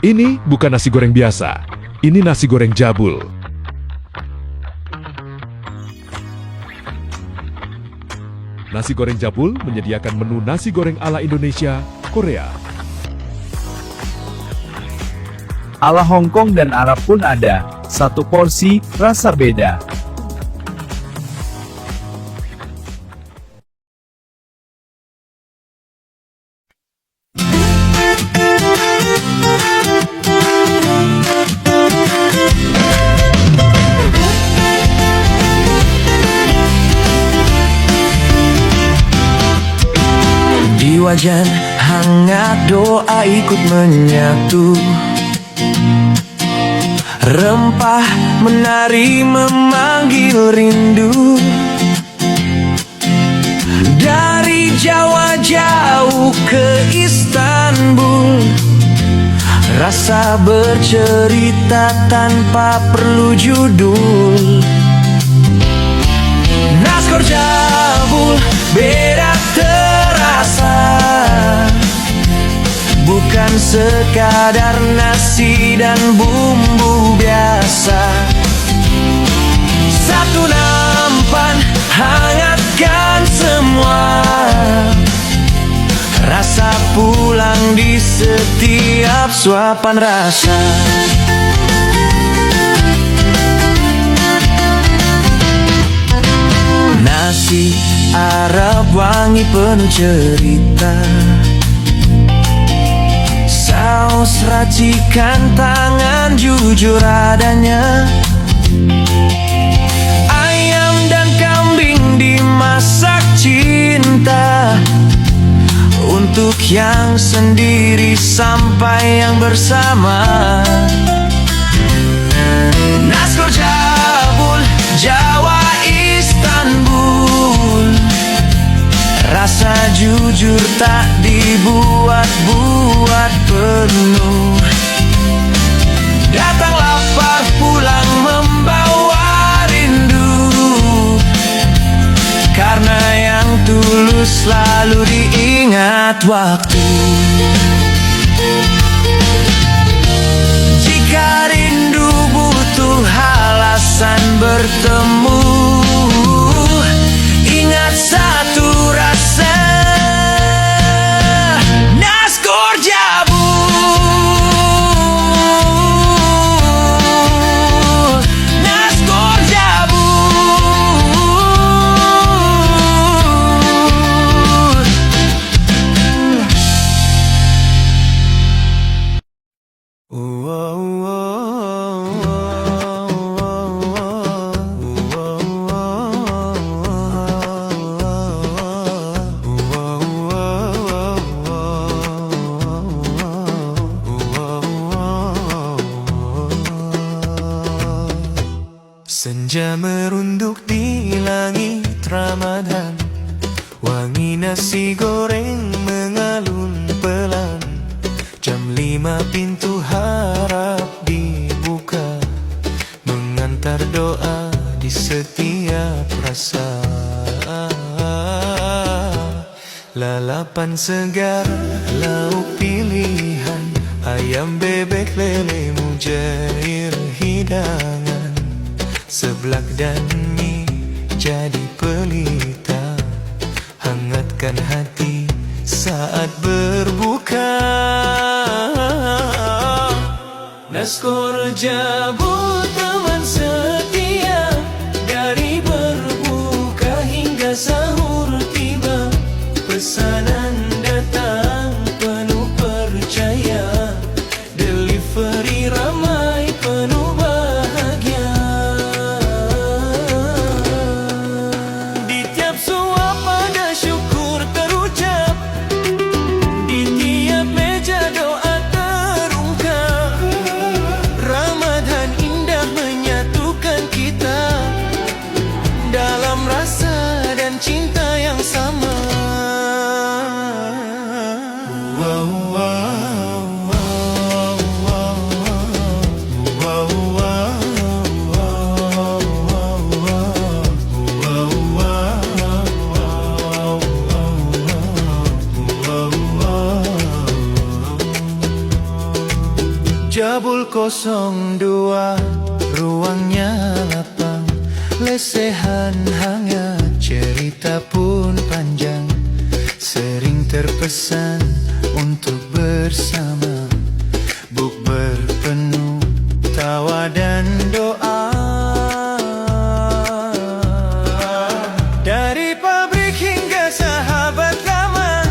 Ini bukan nasi goreng biasa, ini nasi goreng jabul. Nasi goreng jabul menyediakan menu nasi goreng ala Indonesia, Korea, ala Hong Kong dan Arab pun ada. Satu porsi, rasa beda. Di wajan hangat doa ikut menyatu, rempah menari memanggil rindu. Dari Jawa jauh ke Istanbul, rasa bercerita tanpa perlu judul. Nasgor jabul beda terasa, bukan sekadar nasi dan bumbu biasa. Satu nampan hangatkan semua, rasa pulang di setiap suapan rasa. Nasi Arab wangi penuh cerita, saus racikan tangan jujur adanya. Ayam dan kambing dimasak cinta, untuk yang sendiri sampai yang bersama. Nasgor jabul Jawa Istanbul, rasa jujur tak dibuat-buat penuh. Datang lapar pulang membawa rindu, karena yang tulus selalu diingat waktu. Jika rindu butuh alasan bertemu, ingat satu rasa, Nasgor jabul, Nasgor jabul. Senja merunduk di langit Ramadan, wangi nasi goreng mengalun pelan. Jam 5 pintu harap dibuka, mengantar doa di setiap rasa. Lalapan segar, lauk pilihan, ayam bebek lele mujair hidangan. Seblak dan mie jadi pelita, hangatkan hati saat berbuka. Nasgor jabul teman setia, dari berbuka hingga sahur tiba. Pesanan datang penuh percaya, delivery ramai penuh bahagia. Di tiap suap ada syukur terucap, di tiap meja doa terungkap. Ramadan indah Jabul 02, ruangnya lapang, lesehan hangat, cerita pun panjang, sering terpesan untuk bersama, bukber penuh tawa dan doa. Dari pabrik hingga sahabat lama,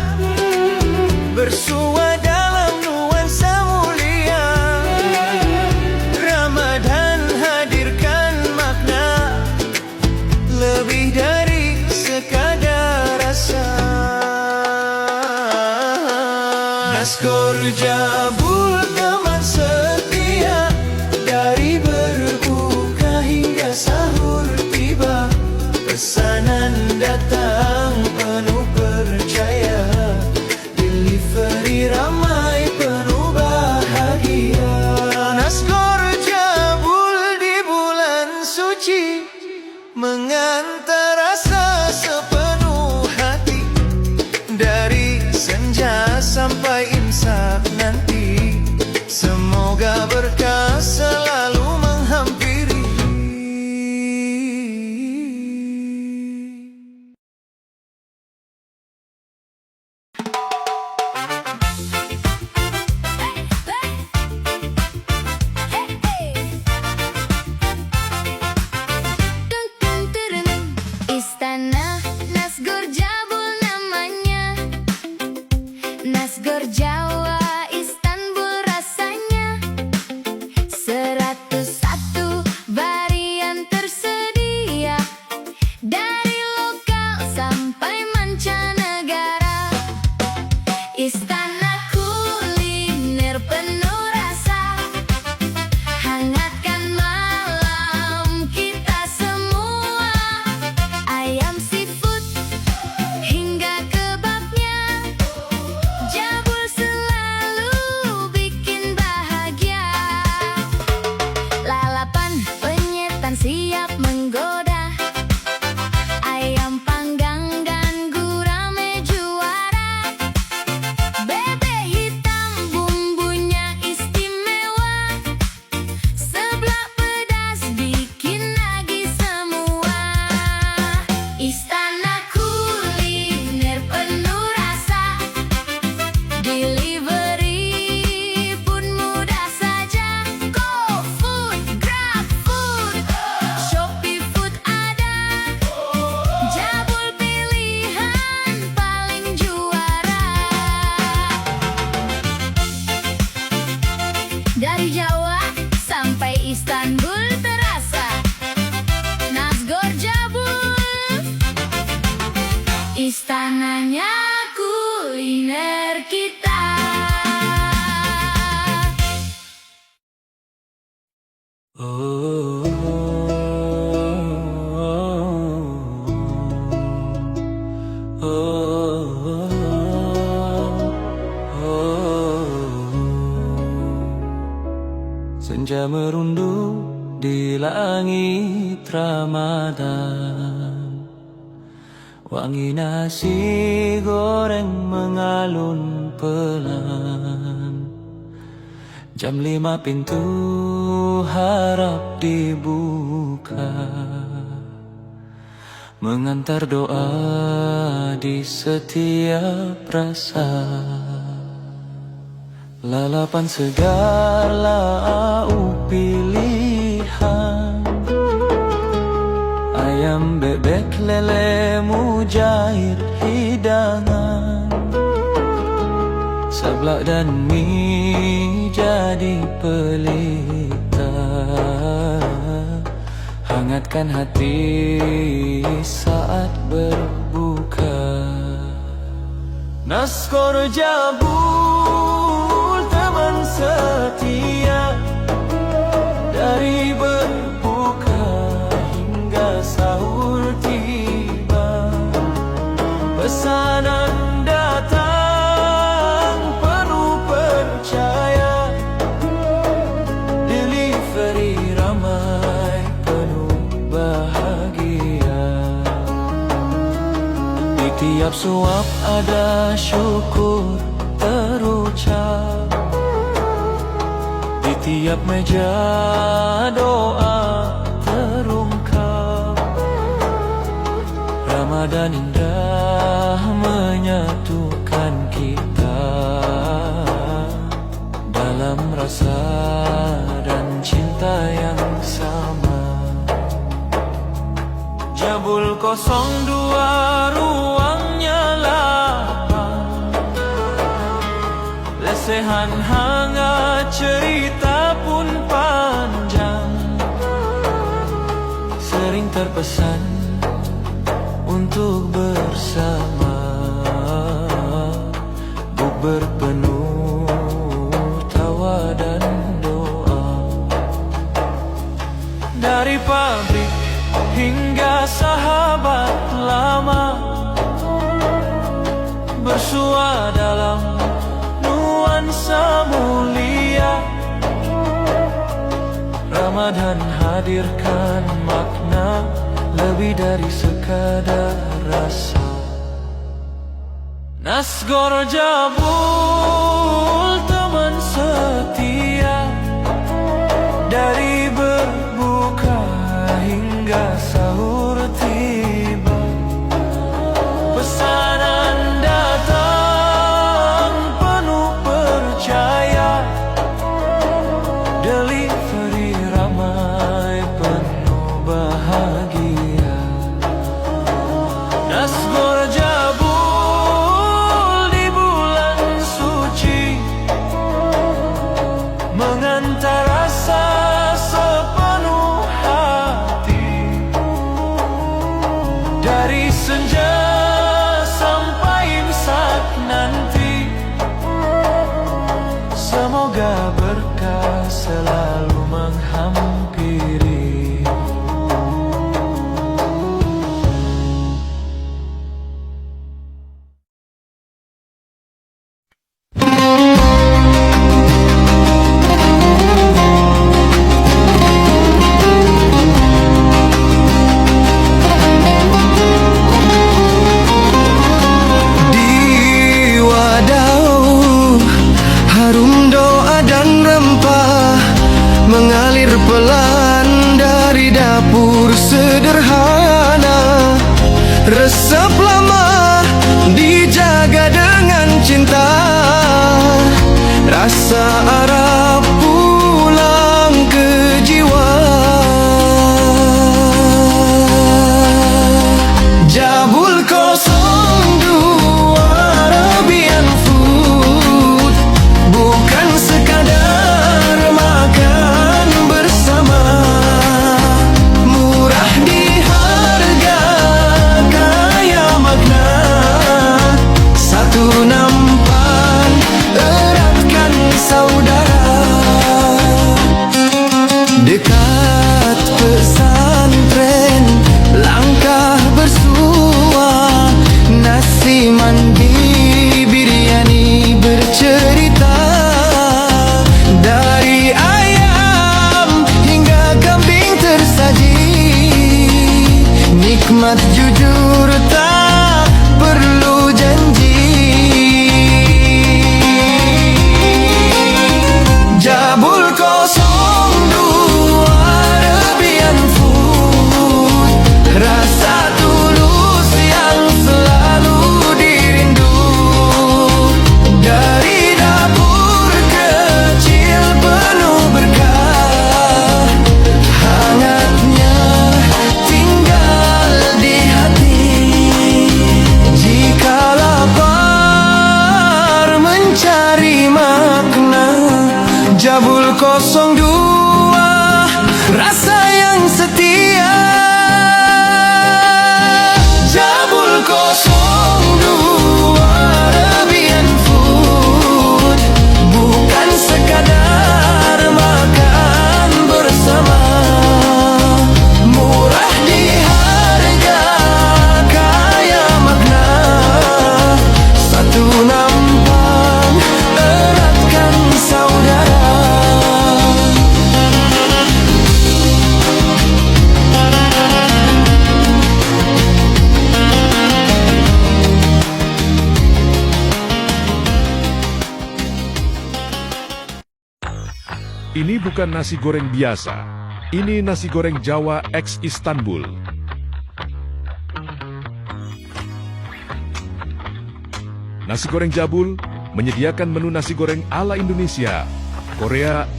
bersua dalam nuansa mulia. Ramadan hadirkan makna lebih dari sekadar rasa. Naskor Jabul teman setia, dari berbuka hingga sahur tiba, pesanan datang penuh percaya, delivery ramai penuh bahagia. Naskor Jabul di bulan suci, mengantar rasa sepenuh hati, dari senja sampai imsak nanti. Semoga berkah selalu menghampiri. Istana Nasgor Jabul namanya, Nasgor Jawa Istanbul rasanya, 101 varian tersedia, dari lokal sampai mancanegara. Istana kuliner penuh rasa, hangatkan malam kita semua. Ayam seafood hingga kebabnya, Jabul selalu bikin bahagia. Lalapan penyetan siap menggoda, ayam panggang dan gurame juara. Bebek hitam bumbunya istimewa, seblak pedas bikin nagih semua. Istana kuliner penuh rasa, delivery pun mudah saja. GoFood, GrabFood, ShopeeFood ada, Jabul pilihan paling juara. Dari Jawa sampai Istanbul terasa, Nasgor Jabul, istananya kuliner kita. Senja merunduk di langit Ramadan, wangi nasi goreng mengalun pelan. Jam 5 pintu harap dibuka, mengantar doa di setiap rasa. Lalapan segar lauk pilihan, ayam bebek lele mujair hidangan, seblak dan mie jadi pelita, hangatkan hati saat berbuka. Naskor Jabul teman setia, dari berbuka hingga sahur tiba, pesanan datang penuh percaya, delivery ramai penuh bahagia. Di tiap suap ada syukur terucap, di tiap meja doa terungkap. Ramadan indah menyatukan kita dalam rasa dan cinta yang sama. Jabul 02 ruangnya lapang, lesehan hangat cerita pun panjang. Sering terpesan untuk bersama, bukber penuh tawa dan doa. Dari pabrik hingga sahabat lama, bersua dalam nuansa mulia. Ramadan hadirkan makna lebih dari sekadar rasa. Nasgor Jabul teman setia, dari berbuka hingga sahur tiba. Pesanan datang penuh percaya, delivery ramai penuh bahagia. Nasgor Jabul di bulan suci, mengantar rasa sepenuh hati. Dari senja sampai imsak nanti, semoga berkah selalu menghampiri. Di wadau harum doa dan rempah mengalir pelan dari dapur sederhana. Resep lama dijaga dengan cinta, rasa Arab pulang ke jiwa. Jabul 02 Arabian Food bukan sekadar makan bersama. Murah di harga, kaya makna, satu nampan eratkan saudara. Dekat pesantren langkah bersua, nasi mandi biryani bercerita. Dari ayam hingga kambing tersaji, nikmat jujur tak perlu janji. Jabul 02 Arabian Food, rasa tulus yang selalu dirindu. Dari dapur kecil penuh berkah, hangatnya tinggal di hati. Jika lapar mencari makna, Jabul 02 rasa yang setia. Jabul 02 Arabian Food bukan sekadar makan bersama. Murah di harga, kaya makna, satu nampan eratkan saudara. Ini bukan nasi goreng biasa. Ini nasi goreng Jawa X Istanbul. Nasi goreng Jabul menyediakan menu nasi goreng ala Indonesia, Korea,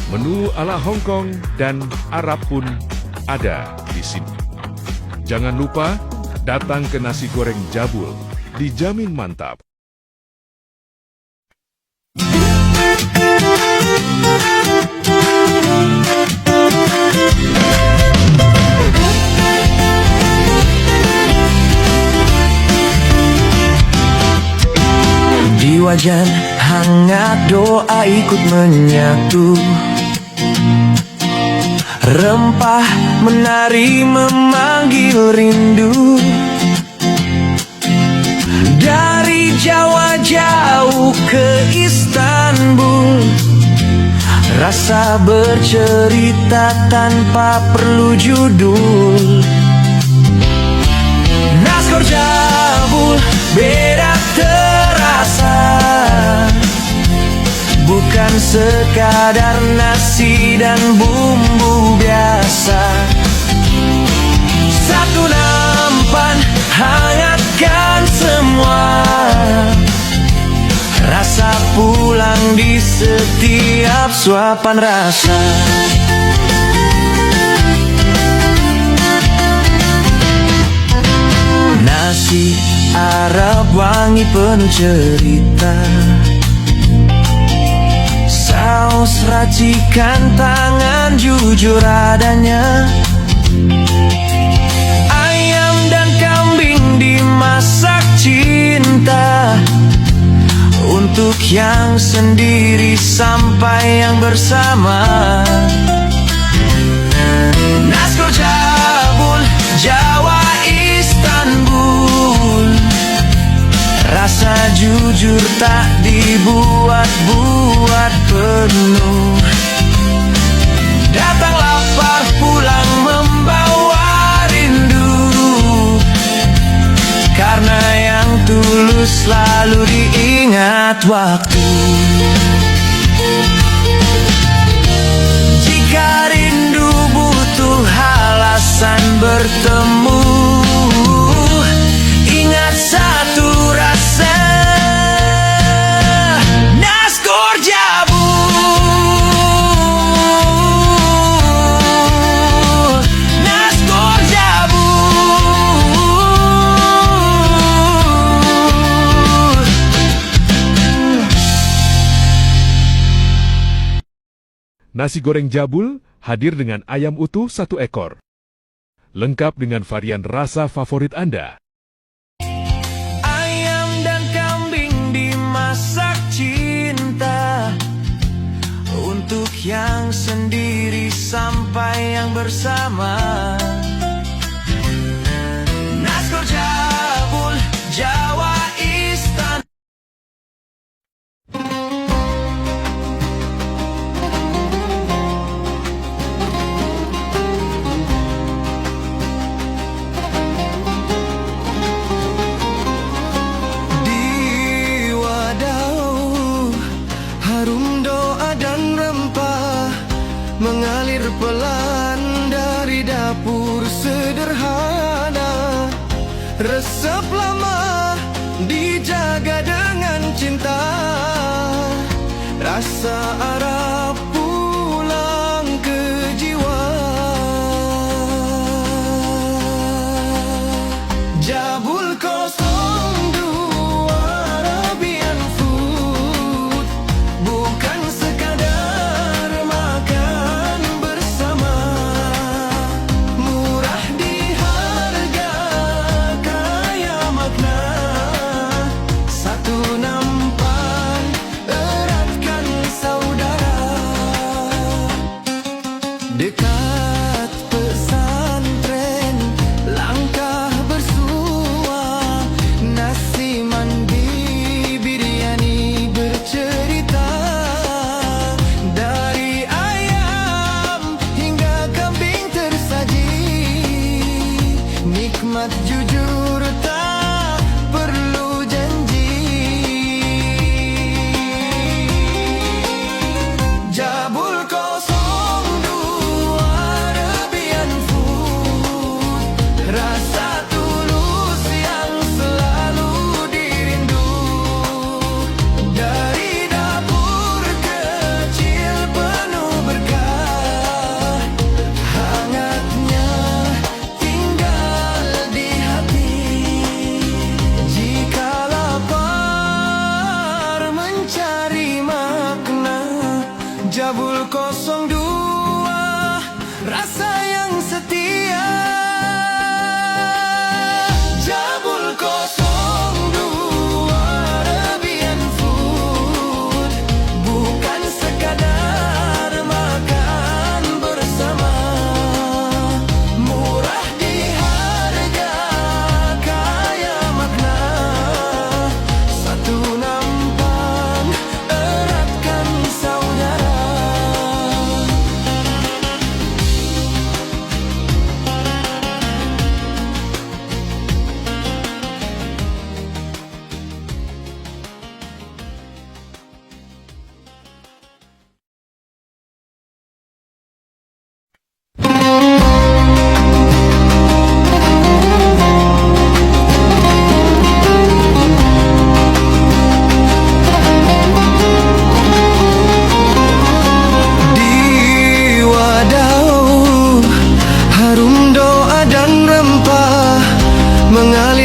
menu ala Hong Kong, dan Arab pun ada di sini. Jangan lupa datang ke nasi goreng Jabul, dijamin mantap. Di wajan hangat doa ikut menyatu, rempah menari memanggil rindu. Dari Jawa jauh ke Istanbul, rasa bercerita tanpa perlu judul. Nasgor Jabul beda terasa, bukan sekadar nasi dan bumbu biasa. Satu nampan hangatkan semua, rasa pulang di setiap suapan rasa. Nasi Arab wangi penuh cerita, saus racikan tangan jujur adanya. Ayam dan kambing dimasak cinta, untuk yang sendiri sampai yang bersama. Nasgor Jabul Jawa Istanbul, rasa jujur tak dibuat-buat penuh. Datang lapar pulang membawa rindu, karena yang tulus selalu diingat waktu. Jika rindu butuh alasan bertemu, ingat satu rasa, Nasgor Jabul, Nasgor Jabul. Nasi goreng Jabul hadir dengan ayam utuh 1 ekor. Lengkap dengan varian rasa favorit Anda. Ayam dan kambing dimasak cinta, untuk yang sendiri sampai yang bersama. Nasgor Jabul Jawa Istanbul. Mengalir pelan dari dapur sederhana, resep lama dijaga dengan cinta. Rasa Arab pulang ke jiwa. Jabul 02 Arabian food, bukan sekadar makan bersama. Murah di harga, kaya makna. Satu nampan eratkan saudara. Dekat pesantren, langkah bersua. Nasi mandi biryani bercerita. Dari ayam hingga kambing tersaji, nikmat jujur tak perlu janji. Jabul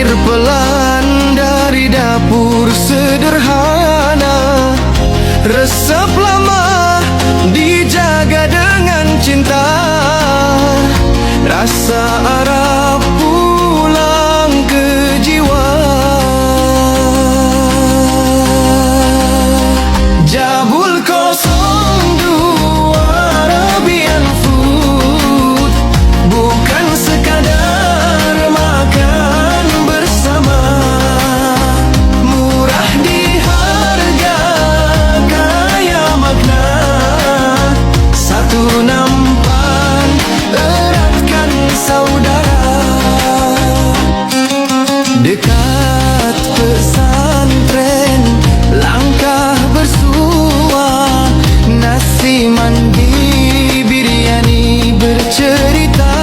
berpelan dari dapur sederhana. Resep lama dijaga dengan cinta, rasa Arab pulang ke jiwa. Jabul 02 Arabian Food, bukan sekadar makan bersama. Murah di harga, kaya makna. Satu nampan, eratkan saudara. Dekat pesantren, langkah bersua. Nasi mandi biryani bercerita.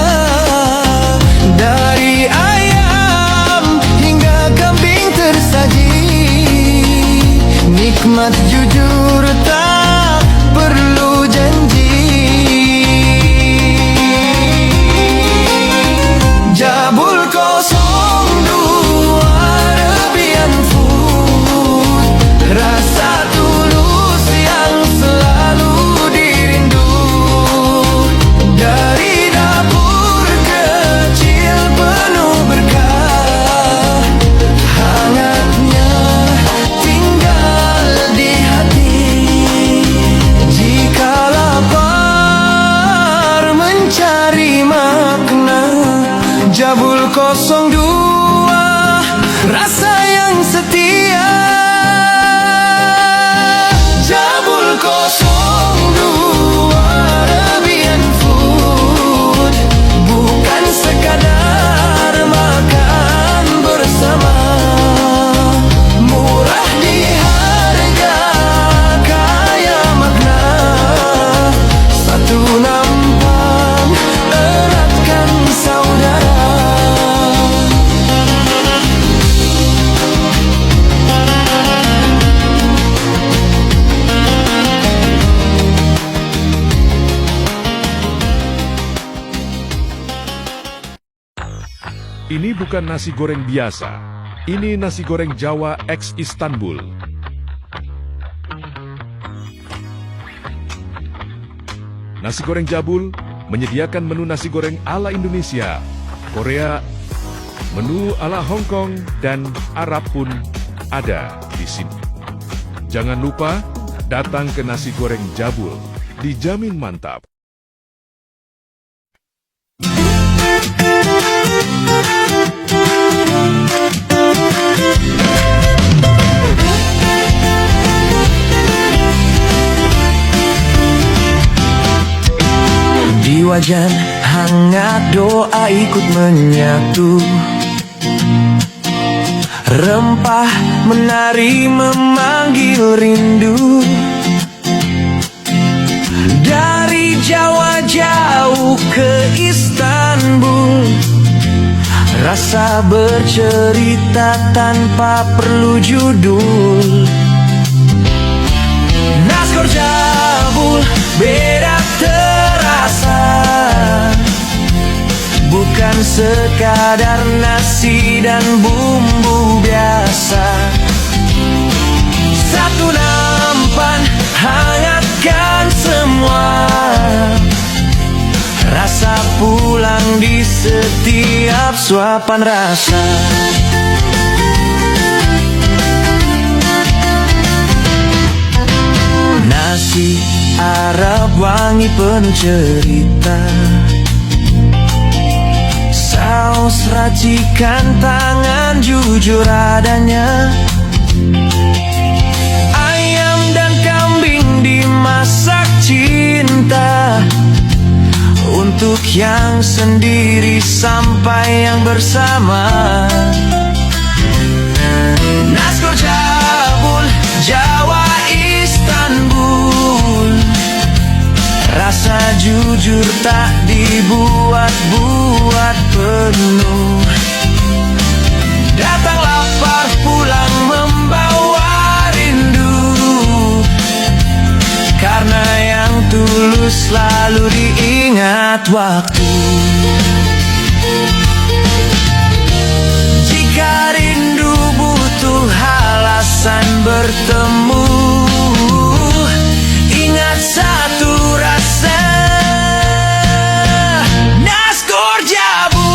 Dari ayam hingga kambing tersaji. Nikmat jujur tak perlu janji. Jabul 02 Arabian Food, rasa tulus yang selalu dirindu. Dari dapur kecil penuh berkah, hangatnya tinggal di hati. Jika lapar mencari makna, Jabul 02 rasa yang setia. Jabul 02 Arabian Food, bukan sekadar makan bersama. Murah di harga, kaya makna. Satu nampan, eratkan saudara. Ini bukan nasi goreng biasa. Ini nasi goreng Jawa X Istanbul. Nasi goreng Jabul menyediakan menu nasi goreng ala Indonesia, Korea, menu ala Hong Kong, dan Arab pun ada di sini. Jangan lupa datang ke nasi goreng Jabul, dijamin mantap. Di wajan hangat doa ikut menyatu. Rempah menari memanggil rindu. Dari Jawa jauh ke Istanbul, rasa bercerita tanpa perlu judul. Nasgor Jabul beda terasa, bukan sekadar nasi dan bumbu biasa. Satu nampan hangatkan semua, rasa pulang di setiap suapan rasa. Nasi Arab wangi penuh cerita, saus racikan tangan jujur adanya. Ayam dan kambing dimasak cinta, untuk yang sendiri sampai yang bersama. Nasgor Jabul Jawa Istanbul, rasa jujur tak dibuat-buat penuh. Datang lapar pulang membawa rindu, karena yang tulus selalu diingat waktu. Jika bertemu, ingat satu rasa, Nasgor Jabul,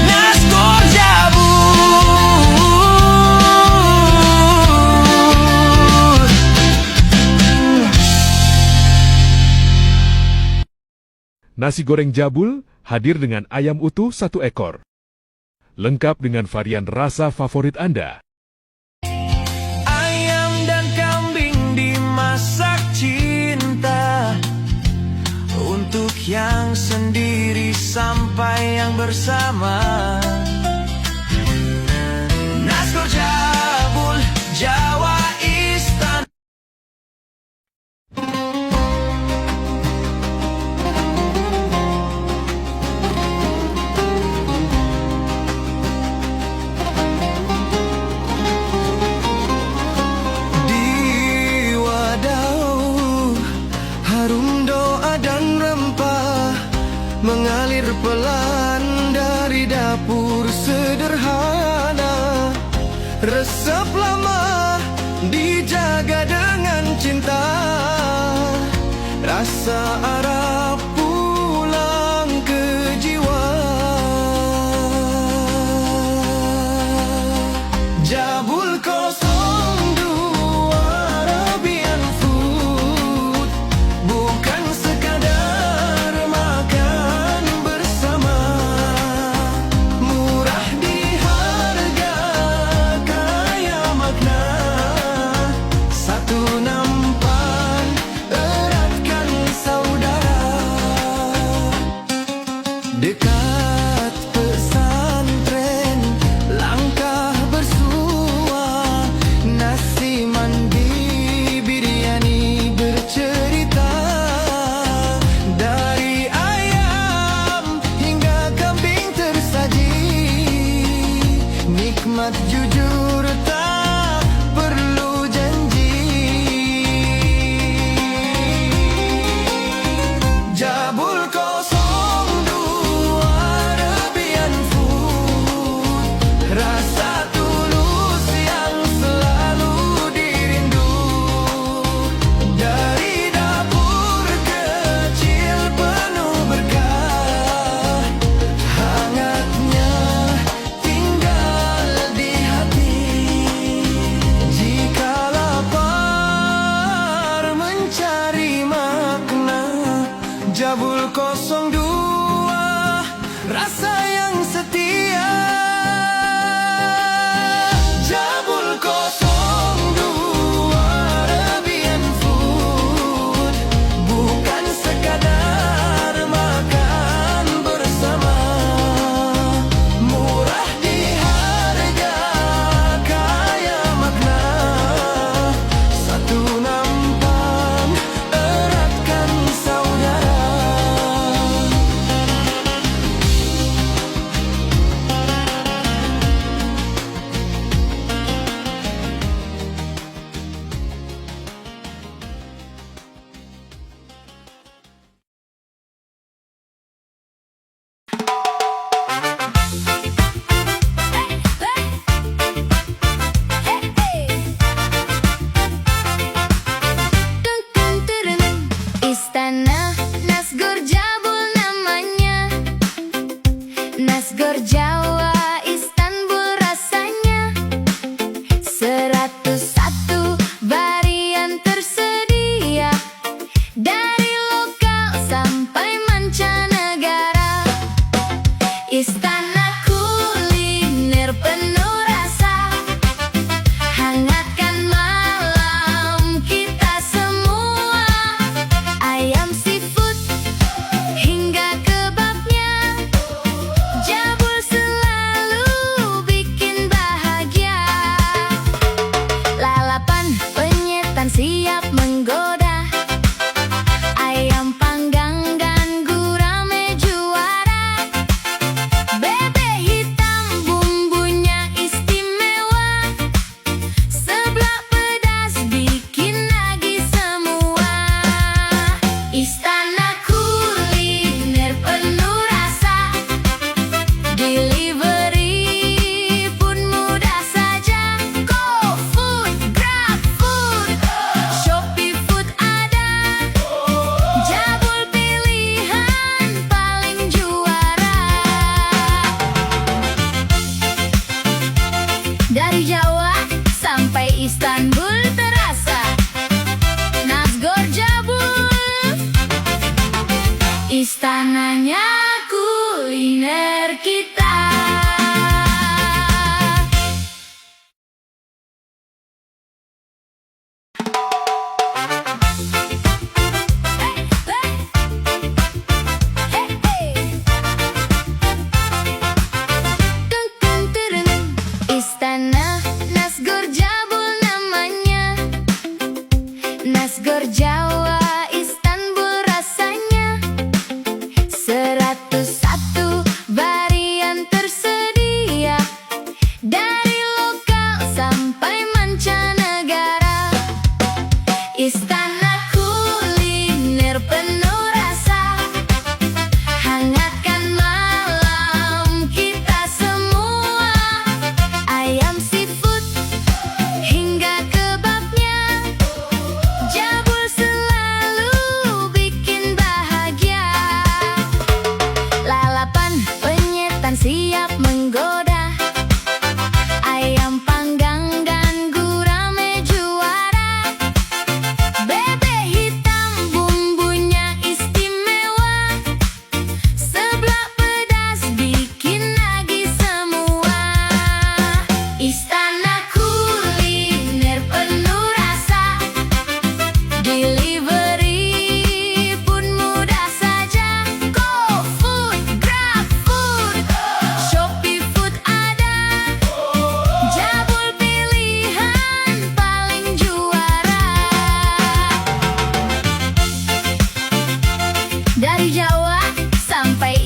Nasgor Jabul. Nasi goreng jabul hadir dengan ayam utuh 1 ekor. Lengkap dengan varian rasa favorit Anda. Ayam dan kambing dimasak cinta, untuk yang sendiri sampai yang bersama. Nasgor Jabul, Jawa Istan. Di wadah harum doa dan rempah mengalir pelan dari dapur sederhana. Resep lama dijaga dengan cinta, rasa Arab pulang ke jiwa. Jabul 02 Arabian food, bukan sekadar makan bersama. Murah di harga, kaya makna. Satu nampan, eratkan saudara. Dekat pesantren, langkah bersua. Nasi mandi, biryani bercerita. Dari ayam hingga kambing tersaji, nikmat jujur tak perlu janji. Jabul 02 Arabian food, rasa tulus yang selalu dirindu. Dari dapur kecil penuh berkah, hangatnya tinggal di hati. Jika lapar mencari makna, Jabul 02 rasa yang setia. Jabul 02 Arabian food, bukan sekadar makan bersama. Murah di harga, kaya makna. Satu nampan, eratkan saudara. Istana Nasgor Jabul namanya, Nasgor Jawa Istanbul rasanya. 101 varian tersedia, dari lokal sampai mancanegara. Istana kuliner penuh rasa, hangatkan malam kita semua. Ayam seafood hingga kebabnya, Jabul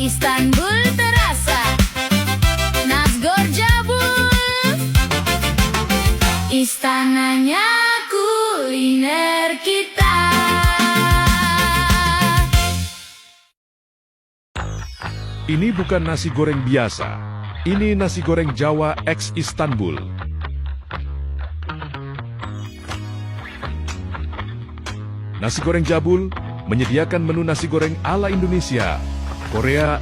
Istanbul terasa. Nasgor Jabul, istananya kuliner kita. Ini bukan nasi goreng biasa. Ini nasi goreng Jawa X Istanbul. Nasi goreng Jabul menyediakan menu nasi goreng ala Indonesia, Korea,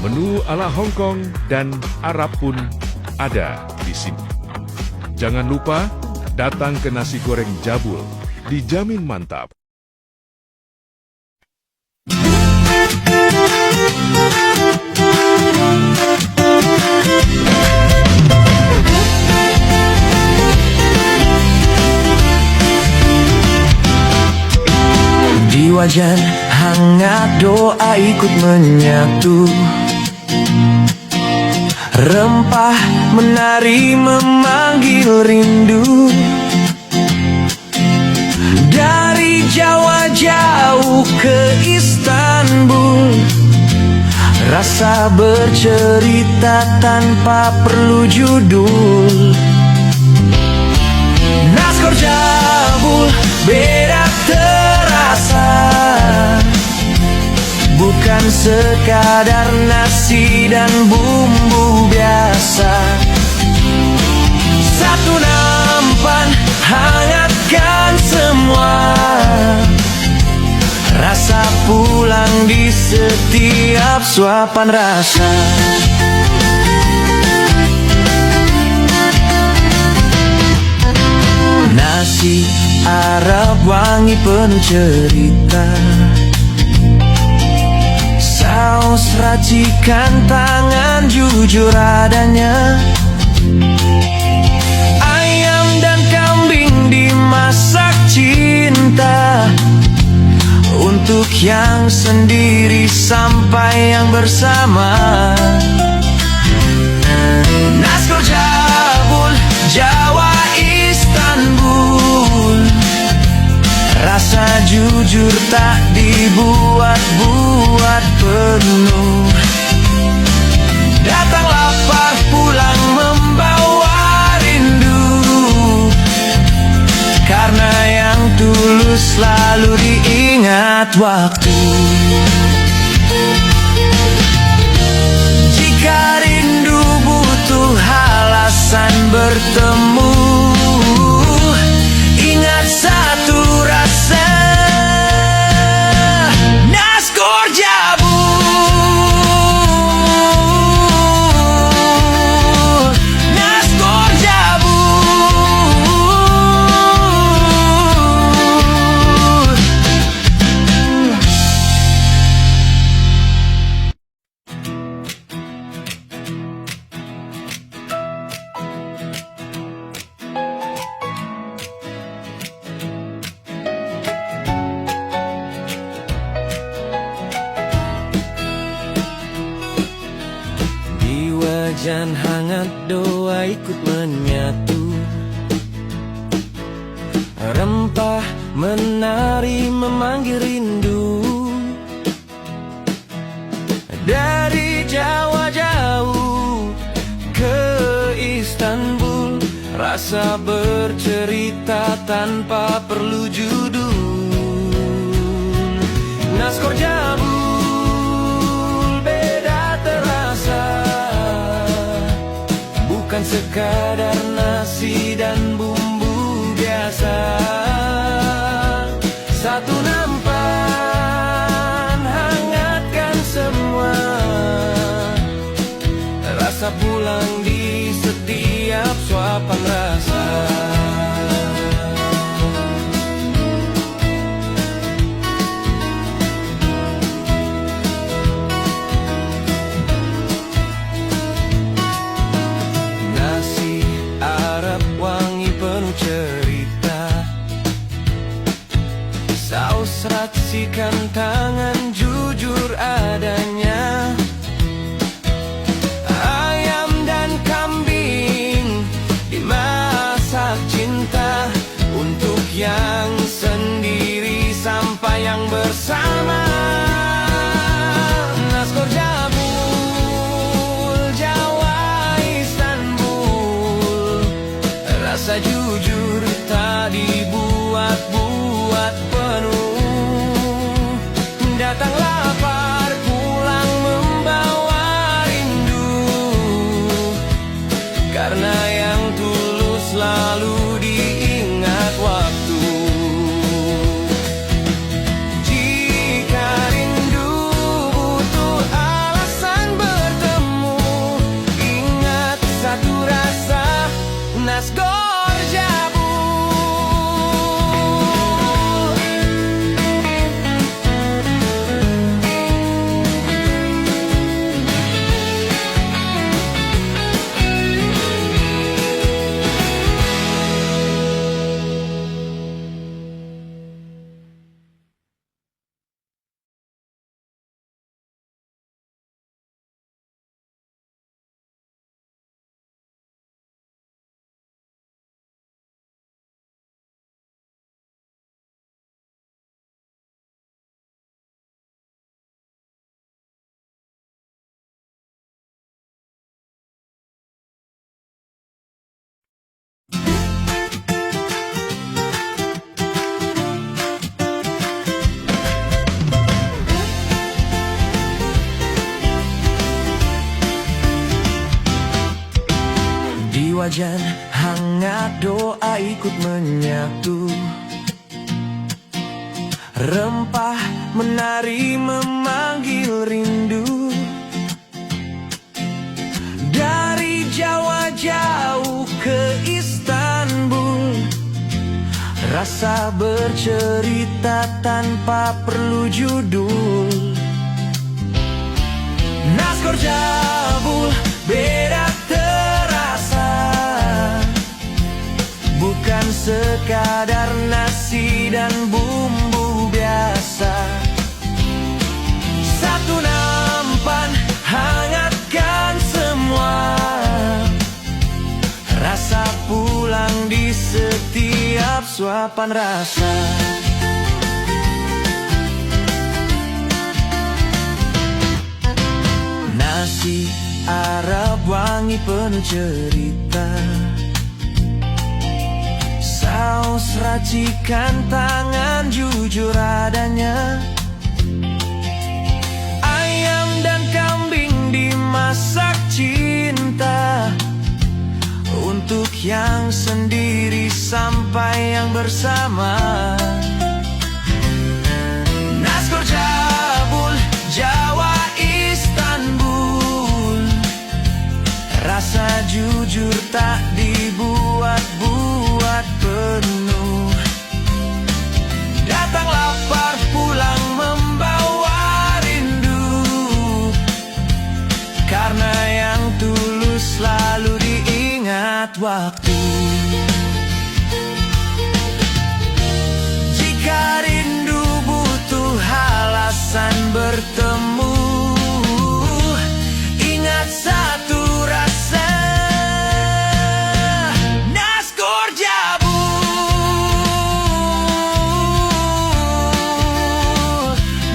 menu ala Hong Kong, dan Arab pun ada di sini. Jangan lupa datang ke nasi goreng Jabul, dijamin mantap. Di wajan hangat doa ikut menyatu, rempah menari memanggil rindu. Dari Jawa jauh ke Istanbul, rasa bercerita tanpa perlu judul. Nasgor Jabul beda terasa, bukan sekadar nasi dan bumbu biasa. Satu nampan hangatkan semua, rasa pulang di setiap suapan rasa. Nasi Arab wangi penuh cerita, saus racikan tangan jujur adanya. Ayam dan kambing dimasak cinta, untuk yang sendiri sampai yang bersama. Nasgor Jabul, Jawa Istanbul, rasa jujur tak dibuat-buat penuh. Datang lapar pulang membawa rindu, karena yang tulus selalu diingat waktu. Jika rindu butuh alasan bertemu, ingat satu rasa, Nasgor Jabul, Nasgor Jabul. Di wajan hangat doa ikut menyatu, rempah menari memanggil rindu. Dari Jawa jauh ke Istanbul, rasa bercerita tanpa perlu judul. Nasgor Jabul beda terasa, bukan sekadar nasi dan bumbu biasa. Satu nampan hangatkan semua, rasa pulang di setiap suapan rasa. Nasi Arab wangi penuh cerita, saus racikan tangan jujur adanya. Ayam dan kambing dimasak wajan hangat doa ikut menyatu. Rempah menari memanggil rindu. Dari Jawa jauh ke Istanbul, rasa bercerita tanpa perlu judul. Nasgor Jabul beda terasa, bukan sekadar nasi dan bumbu biasa. Satu nampan hangatkan semua, rasa pulang di setiap suapan rasa. Nasi Arab wangi penuh cerita, saus racikan tangan jujur adanya. Ayam dan kambing dimasak cinta, untuk yang sendiri sampai yang bersama. Nasgor Jabul, Jawa Istanbul, rasa jujur tak dibuat-buat penuh. Datang lapar, pulang membawa rindu, karena yang tulus selalu diingat waktu. Jika rindu butuh alasan bertemu, ingat satu rasa, Nasgor Jabul,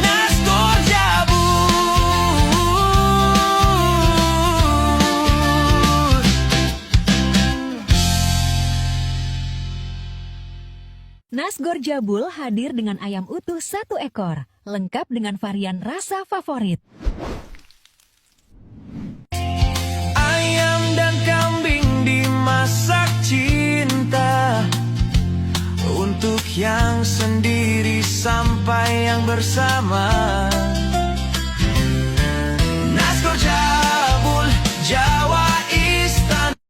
Nasgor Jabul. Nasgor Jabul hadir dengan ayam utuh 1 ekor, lengkap dengan varian rasa favorit. Ayam dan kambing dimasak cinta, untuk yang sendiri sampai yang bersama. Nasgor Jabul, Jawa Istanbul.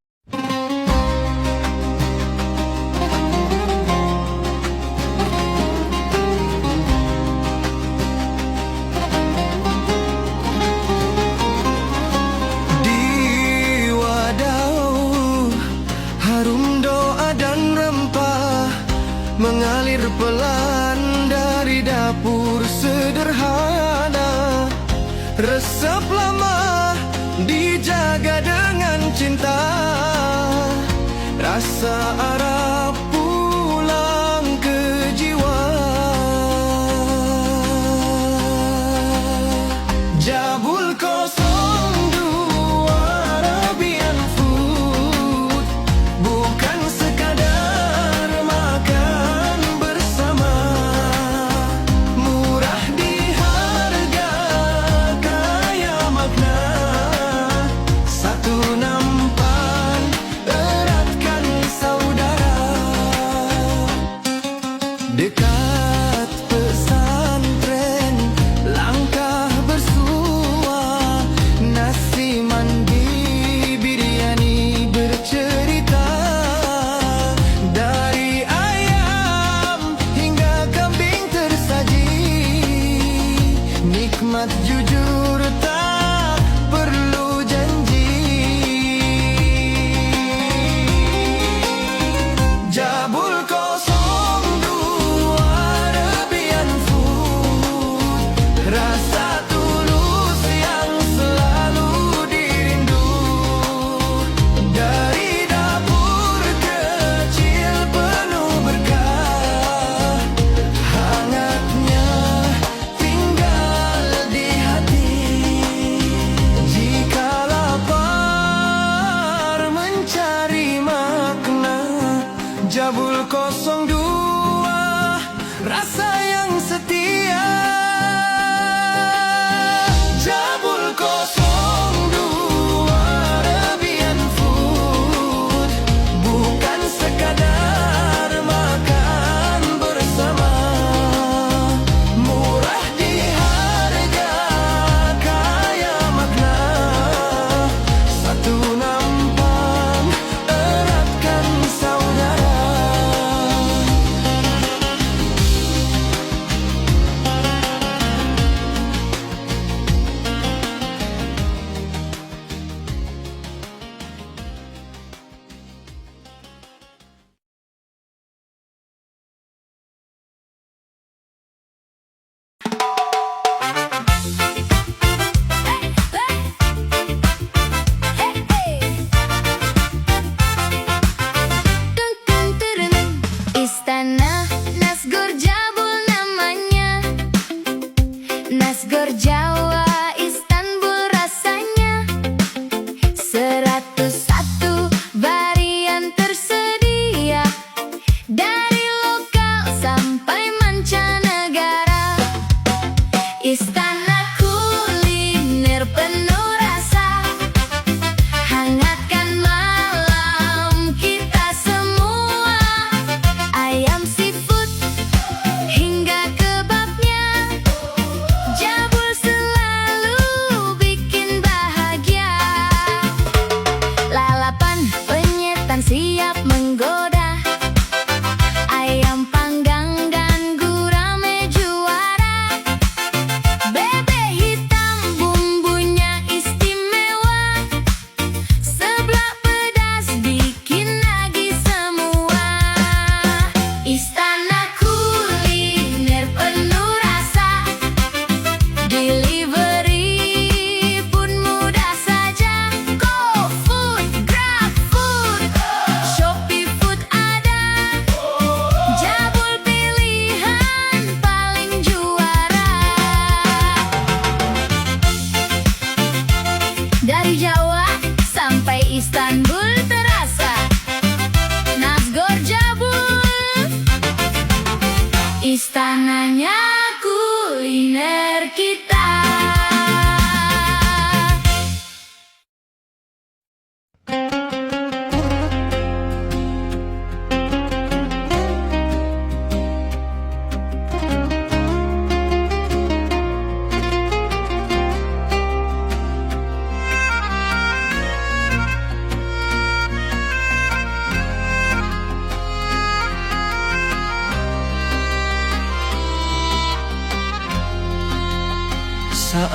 Di wadah harum doa dan rempah mengalir pelan dari dapur sederhana. Resep lama dijaga dengan cinta, rasa Arab pulang ke jiwa. Jabul 02 Arabian food, bukan sekadar makan bersama. Murah di harga, kaya makna. Satu nampan eratkan saudara. Dekat pesantren langkah bersua,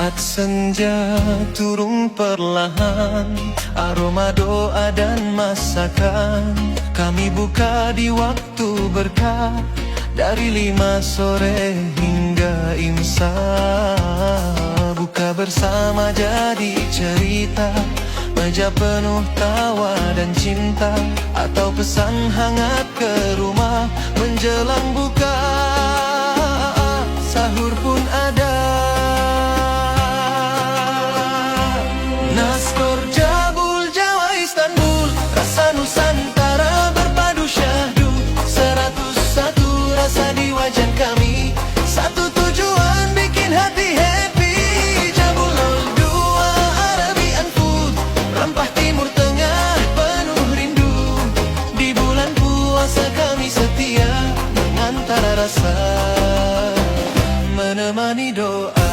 Saat senja turun perlahan, aroma doa dan masakan kami buka di waktu berkah, dari 5 sore hingga imsak. Buka bersama jadi cerita, meja penuh tawa dan cinta, atau pesan hangat ke rumah menjelang buka. Sahur pun ada. Nasgor Jabul Jawa Istanbul, rasa Nusantara berpadu syahdu. 101 rasa di wajan kami, satu tujuan bikin hati happy. Jabul 02 Arabian food, rempah timur tengah penuh rindu. Di bulan puasa kami setia mengantara rasa, menemani doa.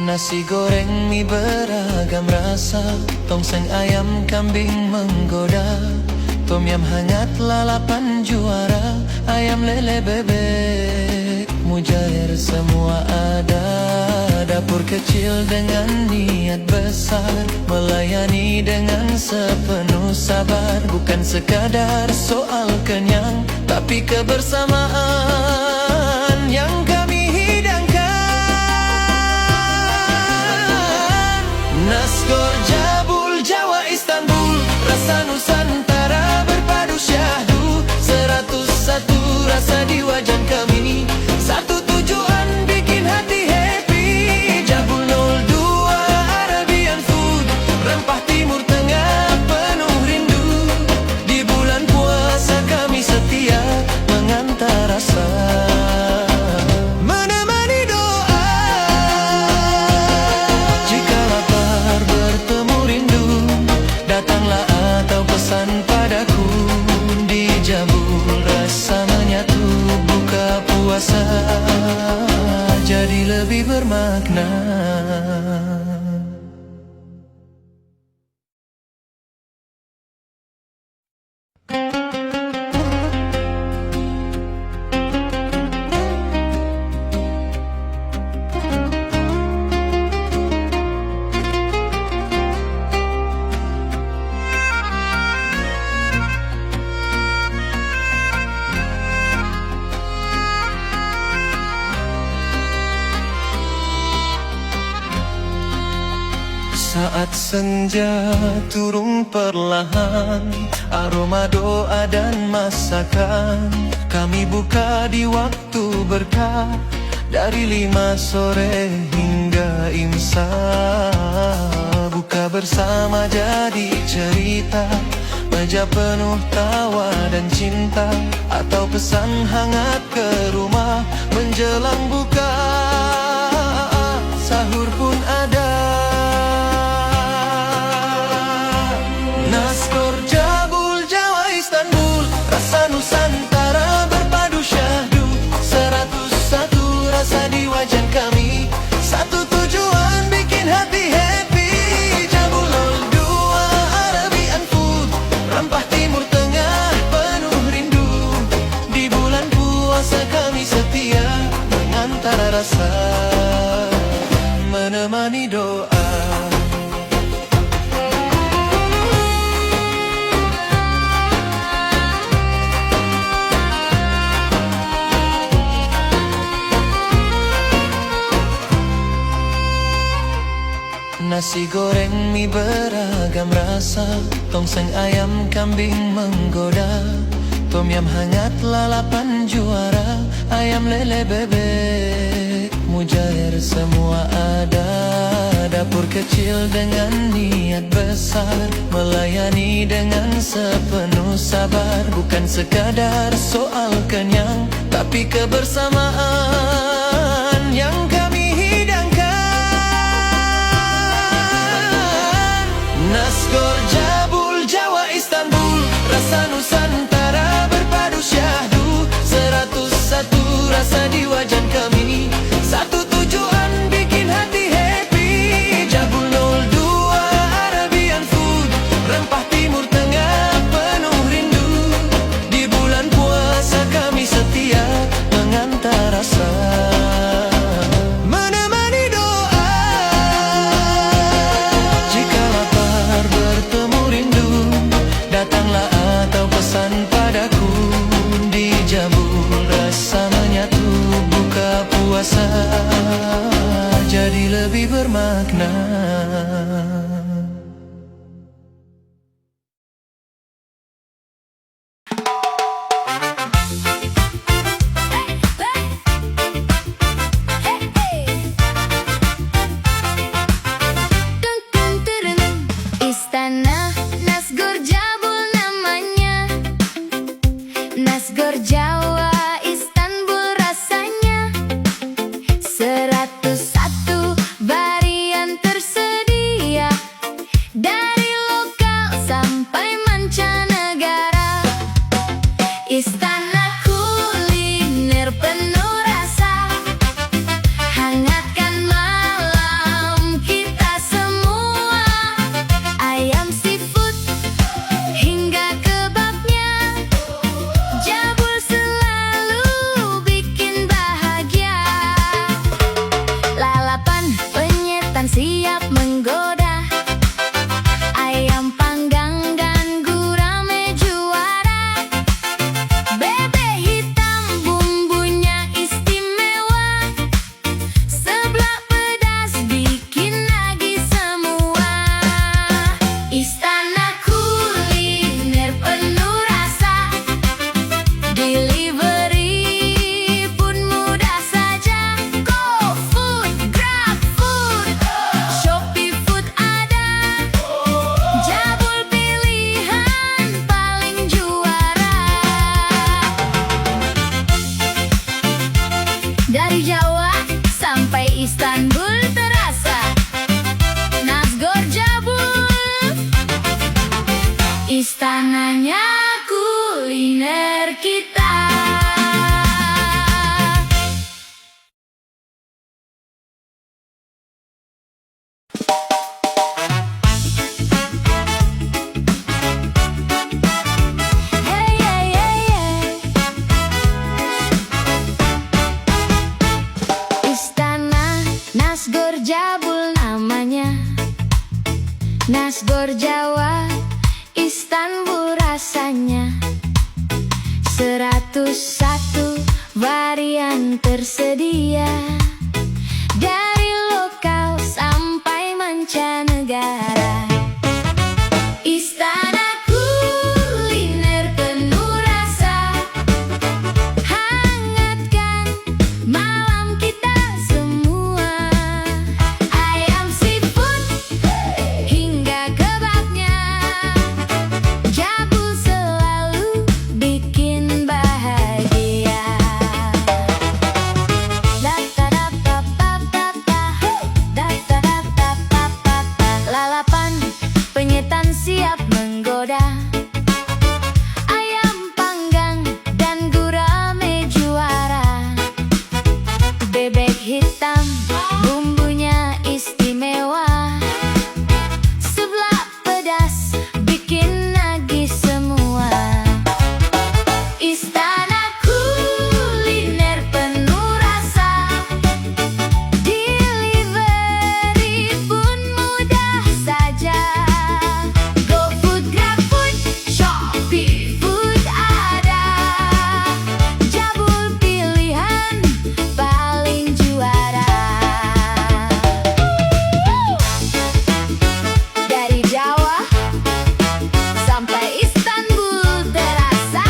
Nasi goreng mie beragam rasa, tongseng ayam kambing menggoda, tom yam hangat lalapan juara, ayam lele bebek mujair semua ada. Dapur kecil dengan niat besar, melayani dengan sepenuh sabar. Bukan sekadar soal kenyang, tapi kebersamaan yang kami hidangkan. Nasgor Jabul Jawa Istanbul, rasa Nusantara berpadu syahdu. 101 rasa di wajan kami, satu tujuan bikin hati happy. Jabul 02 Arabian food, rempah timur tengah penuh rindu. Di bulan puasa kami setia mengantar rasa, menemani doa. Jika lapar bertemu rindu, datanglah atau pesan padaku. Di Jabul rasa menyatu, buka puasa jadi lebih bermakna. Saat senja turun perlahan, aroma doa dan masakan kami buka di waktu berkah, dari 5 sore hingga imsak. Buka bersama jadi cerita, meja penuh tawa dan cinta, atau pesan hangat ke rumah menjelang buka. Sahur pun ada. Nasgor Jabul Jawa Istanbul, rasa Nusantara berpadu syahdu. 101 rasa di wajan kami, satu tujuan bikin hati happy. Jabul 02 Arabian food, rempah timur tengah penuh rindu. Di bulan puasa kami setia mengantar rasa, menemani doa. Nasi goreng mie beragam rasa, tongseng ayam kambing menggoda, tom yam hangat lalapan juara, ayam lele bebek mujair semua ada. Dapur kecil dengan niat besar, melayani dengan sepenuh sabar. Bukan sekadar soal kenyang, tapi kebersamaan yang kami hidangkan. Nasgor Jabul Jawa Istanbul, rasa Nusantara berpadu syahdu. 101 rasa di wajan kami, satu tujuan bikin hati happy. Istana Nasgor Jabul namanya, Nasgor Jawa Istanbul rasanya, 101 varian tersedia, dari lokal sampai mancanegara. Istana kuliner penuh rasa, hangatkan malam kita semua. Ayam seafood hingga kebabnya, Jabul selalu bikin bahagia. Lalapan penyetan siap menggoda, ayam panggang dan gurame juara. Bebek hitam bumbunya istimewa, seblak pedas bikin nagih semua. Istana kuliner penuh rasa, delivery pun mudah saja. GoFood, GrabFood, Shopee Food ada, Jabul pilihan paling juara. Dari Jawa sampai Istanbul terasa, Nasgor Jabul, istananya kuliner kita. Hey, hey, hey, hey. Istana Nasgor Jabul namanya, Nasgor Jawa Istanbul rasanya, 101 varian tersedia, dari lokal sampai mancanegara. Istana kuliner penuh rasa, hangatkan malam kita semua. Ayam seafood hingga kebabnya, Jabul selalu bikin bahagia. Lalapan penyetan siap menggoda, ayam panggang dan gurame juara. Bebek hitam bumbunya istimewa, seblak pedas bikin nagih semua. Istana kuliner penuh rasa, delivery pun mudah saja. GoFood, GrabFood, Shopee Food ada, Jabul pilihan paling juara. Dari Jawa sampai Istanbul terasa,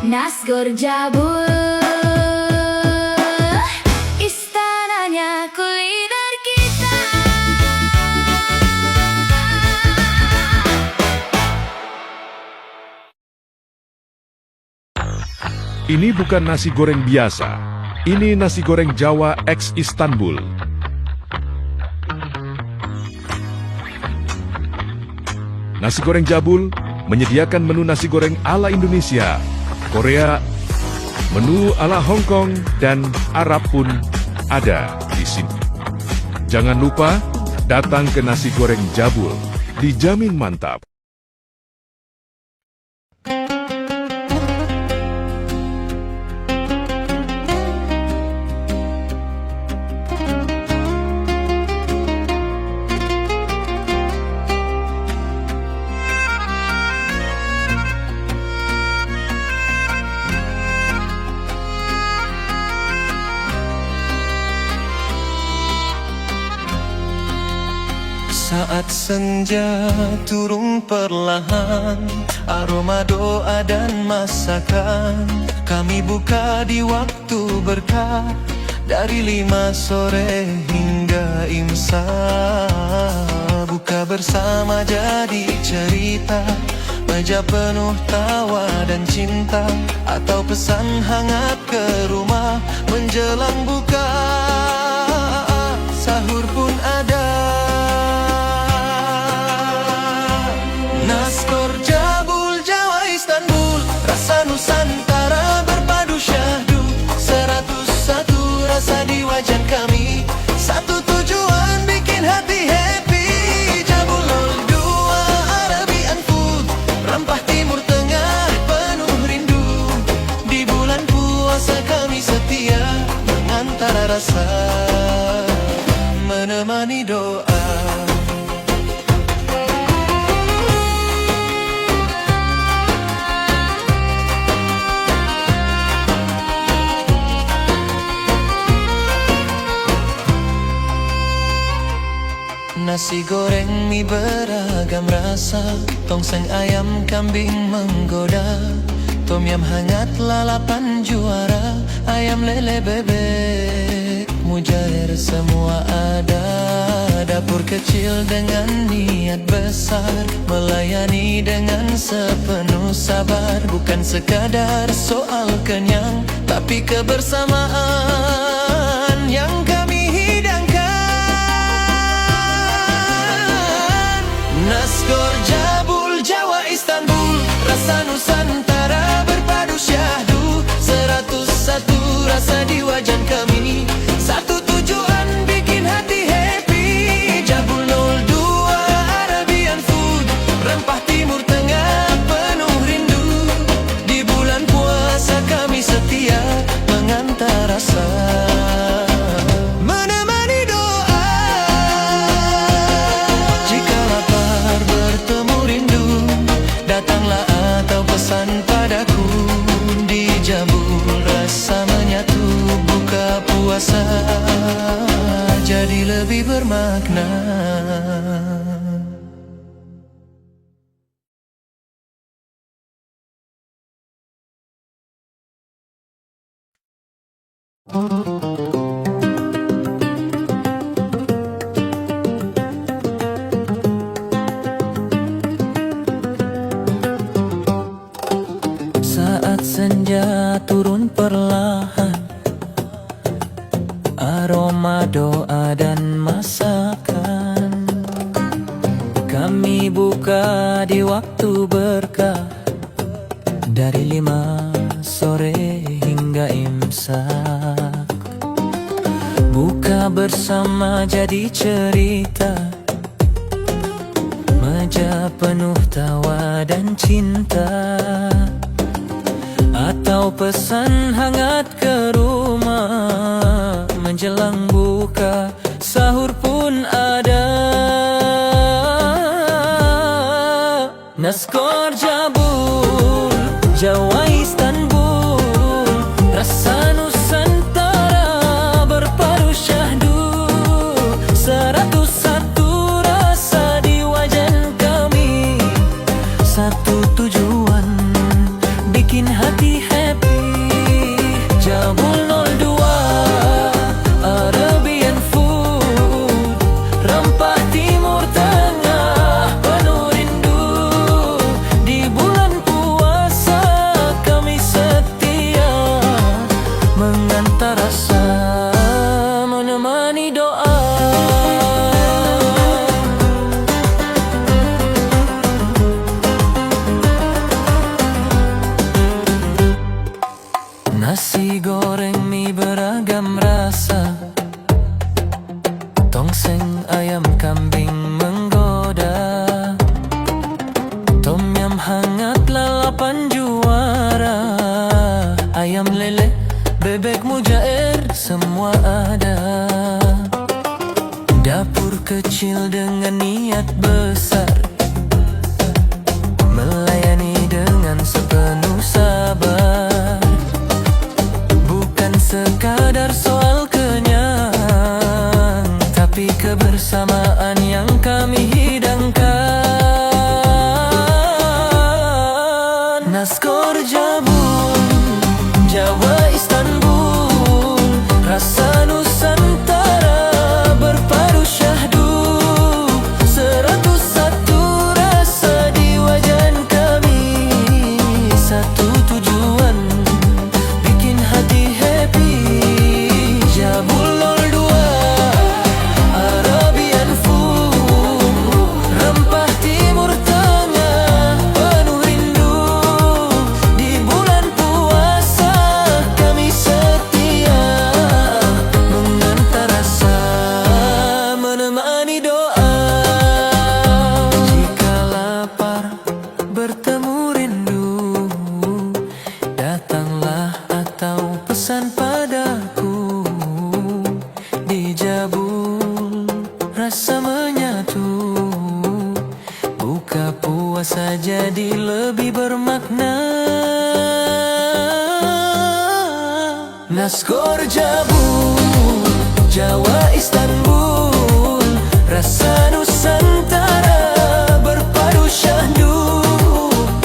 Nasgor Jabul, istananya kuliner kita. Ini bukan nasi goreng biasa. Ini nasi goreng Jawa X Istanbul. Nasi goreng Jabul menyediakan menu nasi goreng ala Indonesia, Korea, menu ala Hong Kong, dan Arab pun ada di sini. Jangan lupa datang ke nasi goreng Jabul, dijamin mantap. Saat senja turun perlahan, aroma doa dan masakan, kami buka di waktu berkah, dari 5 sore hingga imsak. Buka bersama jadi cerita, meja penuh tawa dan cinta, atau pesan hangat ke rumah menjelang buka. Sahur pun ada. Naskor Jabul Jawa Istanbul, rasa Nusantara berpadu syahdu. 101 rasa di wajan kami, satu tujuan bikin hati happy. Jabul 02 Arabian food, rempah timur tengah penuh rindu. Di bulan puasa kami setia mengantara rasa, menemani doa. Nasi goreng mie beragam rasa, tongseng ayam kambing menggoda, tom yam hangat lalapan juara, ayam lele bebek mujair semua ada. Dapur kecil dengan niat besar, melayani dengan sepenuh sabar. Bukan sekadar soal kenyang, tapi kebersamaan yang kami hidangkan. Naskor Jabul Jawa Istanbul, rasa Nusantara berpadu syahdu. 101 rasa di wajan kami, satu tujuan bikin hati happy. Jabul 02 Arabian food, rempah timur tengah penuh rindu. Di bulan puasa kami setia mengantar rasa, menemani doa. Jika lapar bertemu rindu, datanglah atau pesan padaku. Di Jabul rasa menyatu, buka puasa jadi lebih bermakna. Saat senja turun perlahan, aroma doa dan masakan, kami buka di waktu berkah, dari 5 sore hingga imsak. Buka bersama jadi cerita, meja penuh tawa dan cinta, atau pesan hangat ke rumah menjelang buka. Sahur pun ada. Naskor Jabul Jawa Istanbul, rasa Nusantara berpadu syahdu. 101 rasa di wajan kami, satu tujuan bikin hati happy. Jabul 02 Arabian food, rempah timur tengah penuh rindu. Di bulan puasa puasa jadi lebih bermakna. Nasgor Jabul, Jawa Istanbul, rasa Nusantara berpadu syahdu.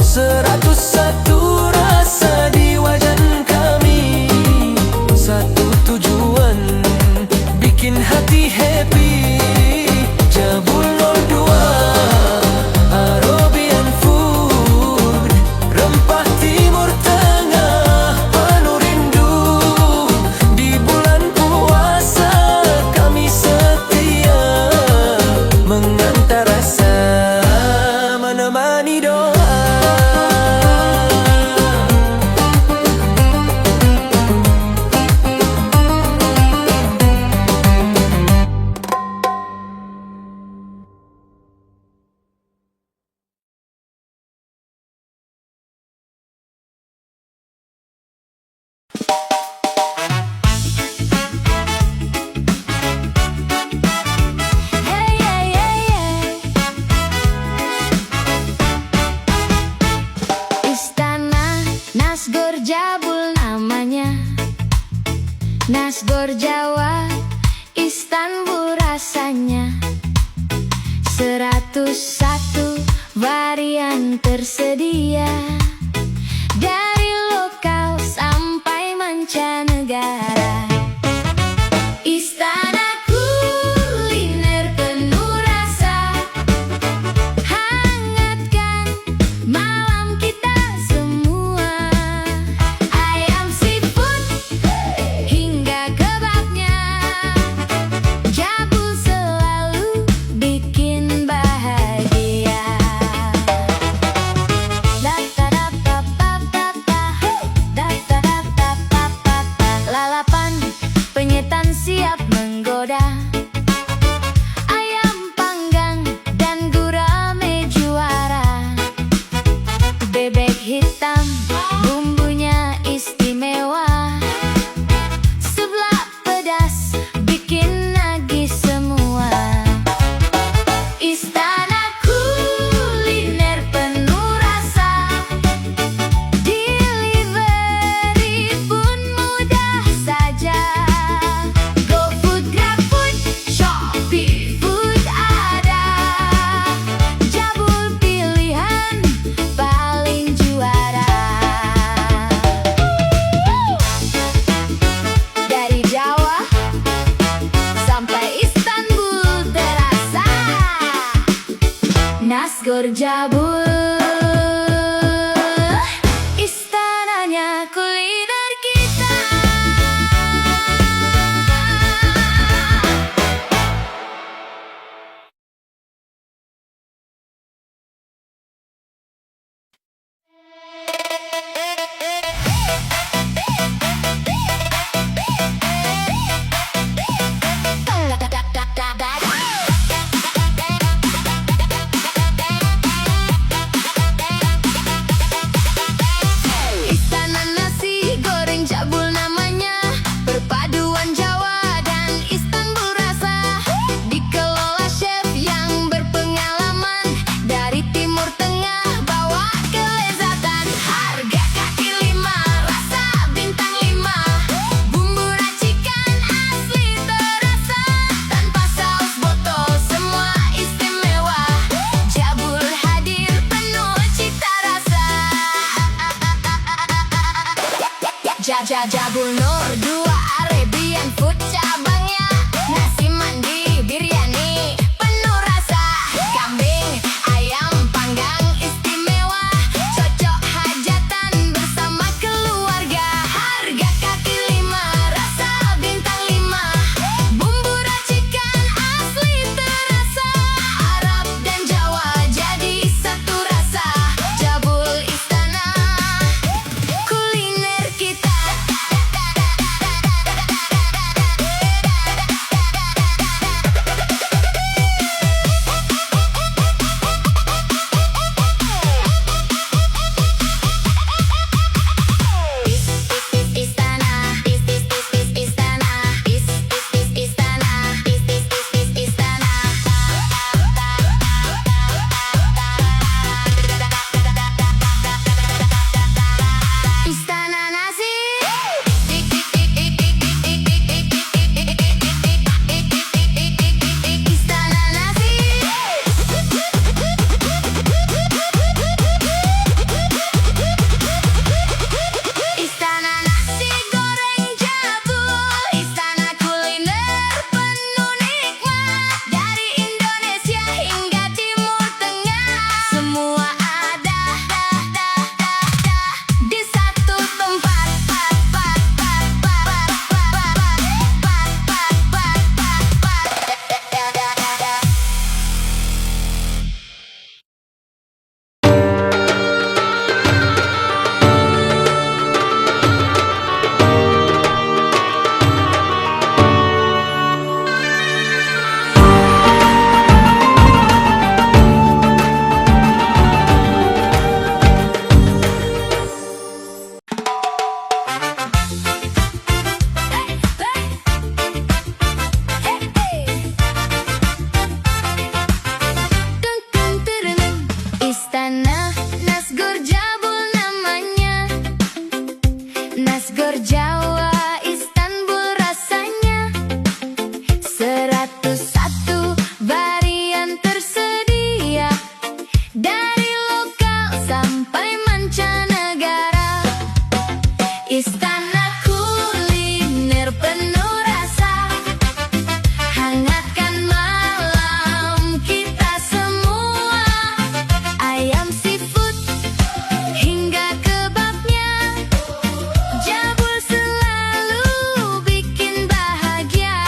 101 rasa di wajan kami, satu tujuan bikin hati happy. Jabul 02 Arabian Food, rempah Timur Tengah penuh rindu. Di bulan puasa kami setia mengantar rasa, menemani doa. Hey, hey, hey, hey. Istana Nasgor Jabul namanya, Nasgor Jawa Istanbul rasanya. 101 varian tersedia, dari lokal sampai mancanegara. Istana kuliner penuh rasa, hangatkan malam kita semua. Ayam seafood hingga kebabnya, Jabul selalu bikin bahagia. Lalapan penyetan siap menggoda, ayam panggang dan gurame juara. Bebek hitam bumbunya istimewa, seblak pedas bikin nagih semua. Istana kuliner penuh rasa, delivery pun mudah saja. GoFood, GrabFood, Shopee Food ada. Jabul pilihan paling juara. Dari Jawa sampai Istanbul terasa. Nasgor Jabul, istananya kuliner kita. Istana nasi goreng Jabul namanya, perpaduan Jawa dan Istanbul rasa. Dikelola chef yang berpengalaman, dari Timur Tengah bawa kelezatan. Harga kaki 5, rasa bintang 5, bumbu racikan asli terasa. Tanpa saus botol semua istimewa, Jabul hadir penuh cita rasa. Jabul Nur 2 Arabian Food cabangnya, nasi mandi biryani penuh rasa. Kambing ayam panggang istimewa, cocok hajatan bersama keluarga. Harga kaki 5, rasa bintang 5, bumbu racikan asli terasa. Arab dan Jawa jadi satu rasa. Jabul istana kuliner kita. Istana Nasgor Jabul namanya, Nasgor Jawa Istanbul rasanya. 101 varian tersedia, dari lokal sampai mancanegara. Istana kuliner penuh rasa, hangatkan malam kita semua. Ayam seafood hingga kebabnya, Jabul selalu bikin bahagia.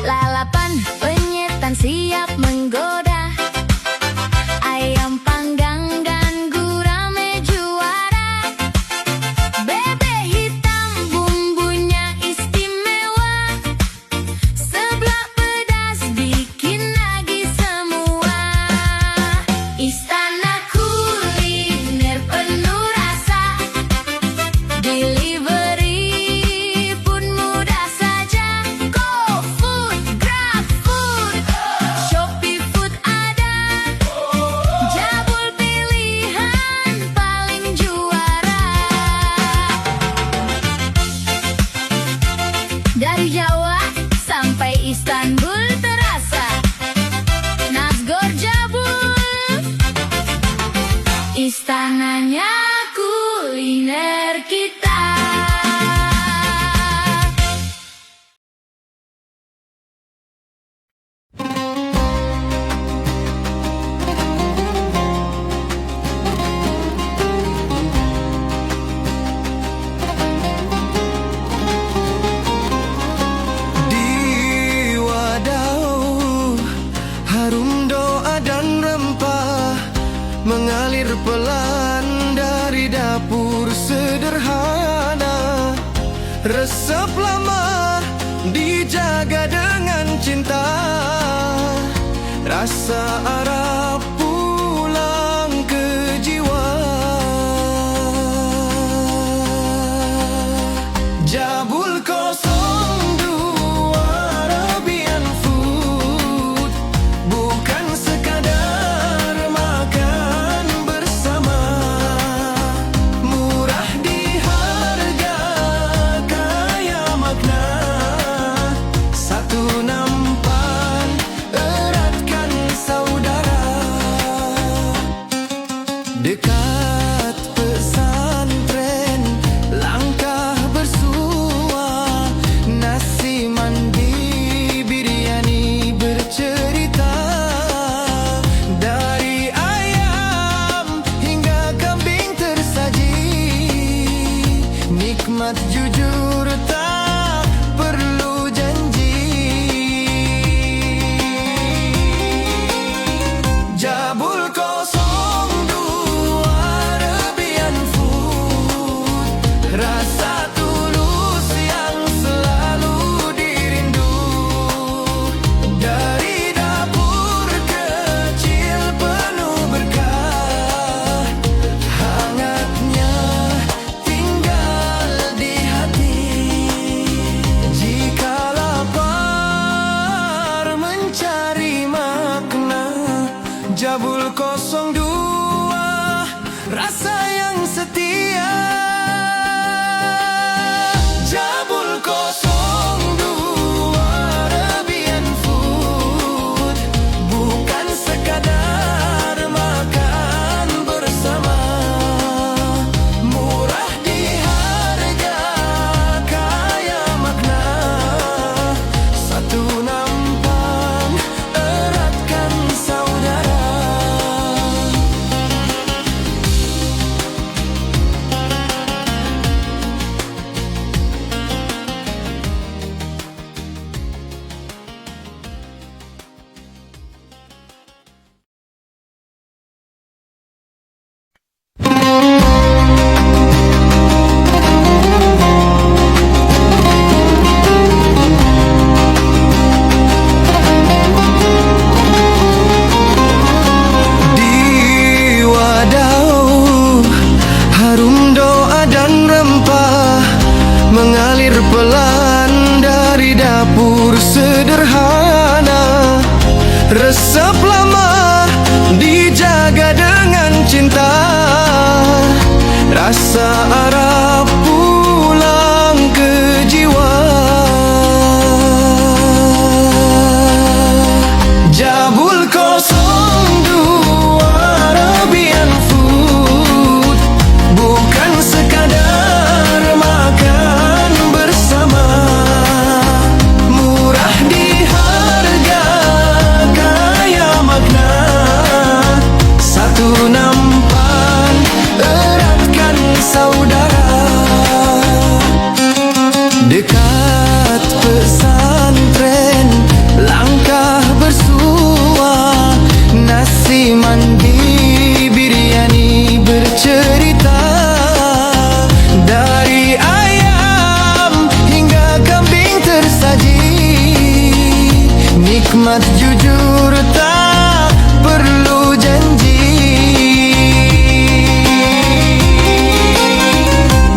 Lalapan penyetan siap menggoda, ayam panggang dan gurame juara. Bebek hitam bumbunya istimewa, seblak pedas bikin nagih semua. Istana kuliner penuh rasa, delivery pun mudah saja. GoFood, GrabFood, Shopee Food ada, Jabul pilihan paling juara. Dari Jawa sampai Istanbul terasa, Nasgor Jabul, istananya kuliner kita. Di wadah harum doa dan rempah mengalir pelan dari dapur sederhana. Resep lama dijaga dengan cinta, rasa Arab pulang ke jiwa. Jabul 02 Arabian Food, bukan sekadar makan bersama. Murah di harga, kaya makna. Satu nampan eratkan saudara. Dekat pesantren langkah bersua, nasi mandi biryani bercerita. Dari ayam hingga kambing tersaji, nikmat jujur tak perlu janji. Jabul 02 Arabian Food, rasa tulus yang selalu dirindu. Dari dapur kecil penuh berkah, hangatnya tinggal di hati. Jika lapar mencari makna, Jabul 02 rasa yang setia. Jabul 02 Arabian Food, bukan sekadar makan bersama. Murah di harga, kaya makna. Satu nampan eratkan saudara. saudara. Dekat pesantren langkah bersua, nasi mandi biryani bercerita. Dari ayam hingga kambing tersaji, nikmat jujur tak perlu janji.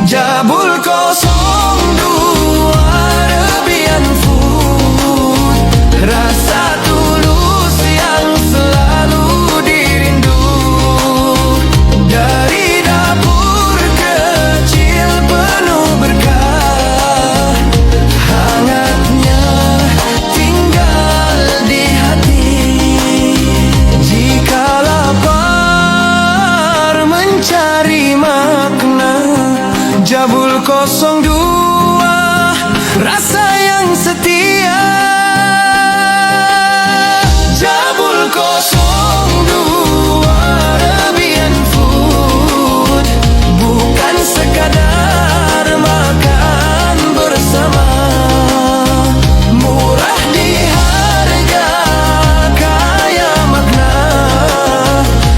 Jabul 02 Arabian Food, rasa tulus yang selalu dirindu. Dari dapur kecil penuh berkah, hangatnya tinggal di hati. Jika lapar mencari makna, Jabul 02 rasa yang setia. Jabul 02 Arabian Food, bukan sekadar makan bersama. Murah di harga, kaya makna.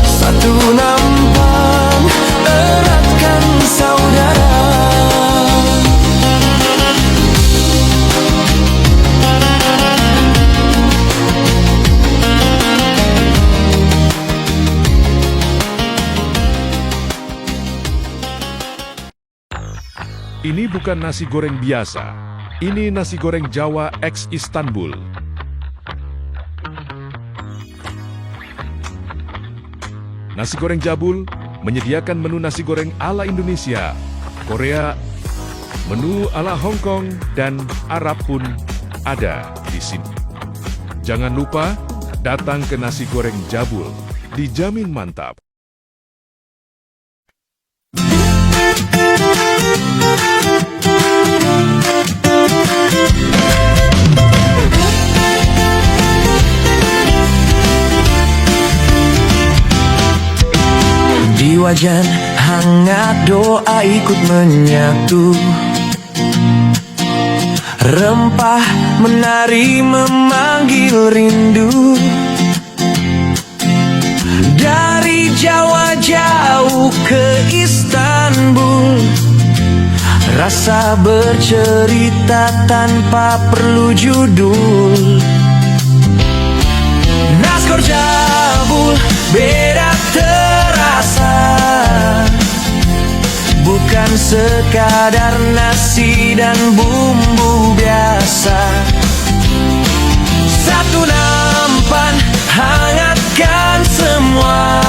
Satu nampan eratkan saudara. Ini bukan nasi goreng biasa. Ini nasi goreng Jawa X Istanbul. Nasi goreng Jabul menyediakan menu nasi goreng ala Indonesia, Korea, menu ala Hong Kong, dan Arab pun ada di sini. Jangan lupa datang ke nasi goreng Jabul, dijamin mantap. Di wajan hangat doa ikut menyatu, rempah menari memanggil rindu. Dari Jawa jauh ke Istanbul, rasa bercerita tanpa perlu judul. Nasgor Jabul beda terasa, bukan sekadar nasi dan bumbu biasa. Satu nampan hangatkan semua,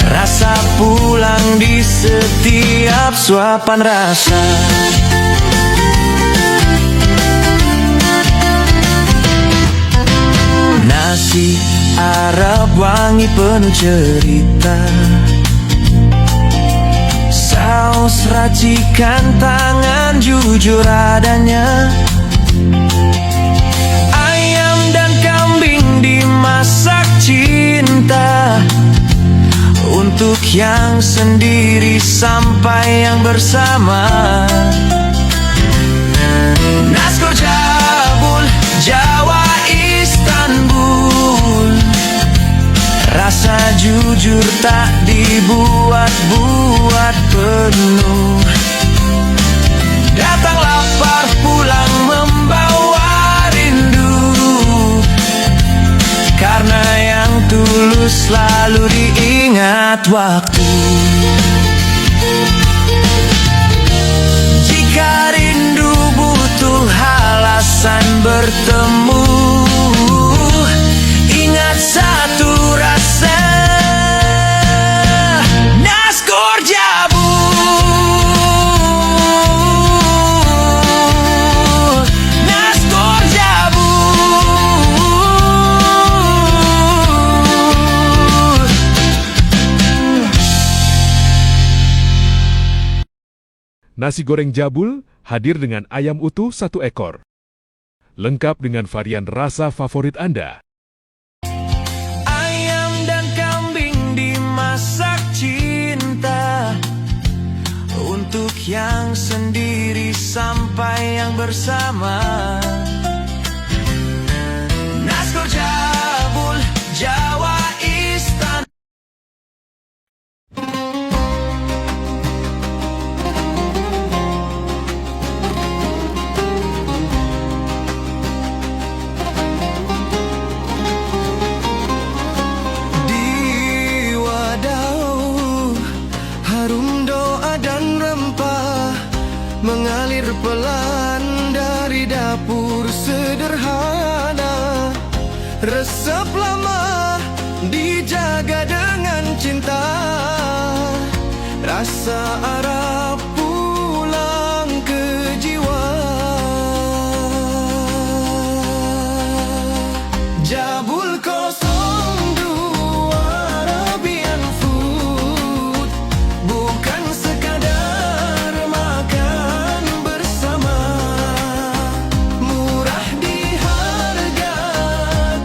rasa pulang di setiap suapan rasa. Nasi Arab wangi penuh cerita, saus racikan tangan jujur adanya. Ayam dan kambing dimasak cinta, untuk yang sendiri sampai yang bersama. Nasgor Jabul Jawa Istanbul, rasa jujur tak dibuat-buat penuh. Datang lapar pulang membawa rindu, karena yang tulus selalu diingat waktu. Jika rindu butuh alasan bertemu, ingat satu rasa, Nasgor Jabul, Nasgor Jabul. Nasi goreng Jabul hadir dengan ayam utuh 1 ekor. Lengkap dengan varian rasa favorit Anda. Ayam dan kambing dimasak cinta, yang sendiri sampai yang bersama. Nasgor Jabul, Jawa Istan. Di wadah harum doa dan rempah mengalir pelan dari dapur sederhana. Resep lama dijaga dengan cinta, rasa Arab pulang ke jiwa. Jabul 02 Arabian Food bukan sekadar makan bersama. Murah di harga,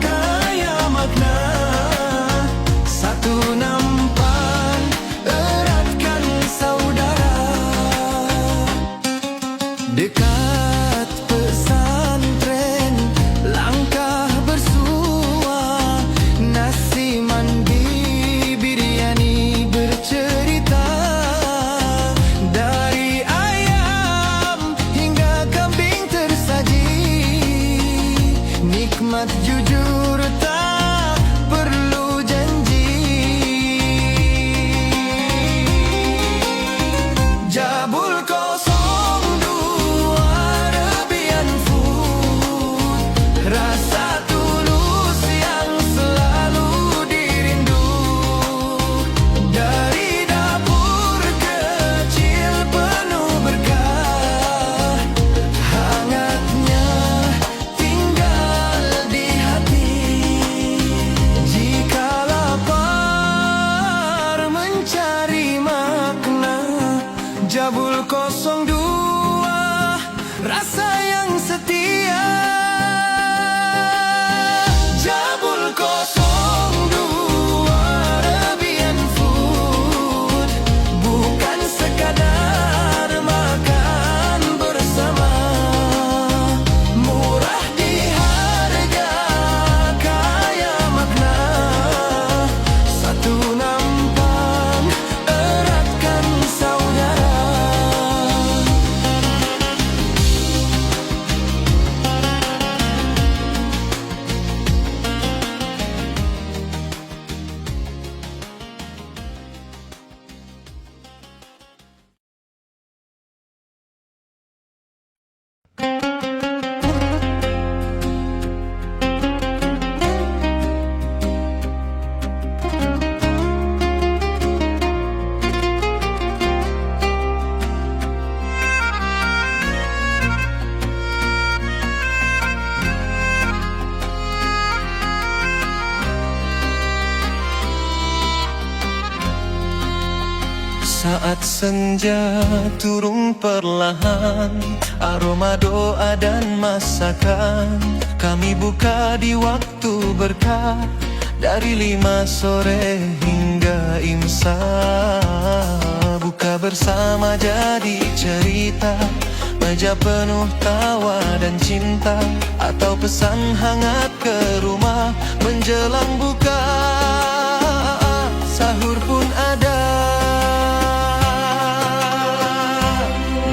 kaya makna. Satu nampan, eratkan saudara. Dekat pesantren, langkah bersua. Nasi mandi, biryani bercerita. Dari ayam hingga kambing tersaji. Nikmat jujur tak perlu janji. Jabul 02 Arabian Food, rasa tulus yang selalu dirindu. Dari dapur kecil penuh berkah, hangatnya tinggal di hati. Jika lapar mencari makna, Jabul 02 rasa yang setia. Jabul 02 Arabian Food bukan sekadar makan bersama. Murah di harga, kaya makna. Satu nampan, eratkan saudara. Saat senja turun perlahan, aroma doa dan masakan kami buka di waktu berkah. Dari 5 sore hingga imsak, buka bersama jadi cerita. Meja penuh tawa dan cinta, atau pesan hangat ke rumah. Menjelang buka, sahur pun ada.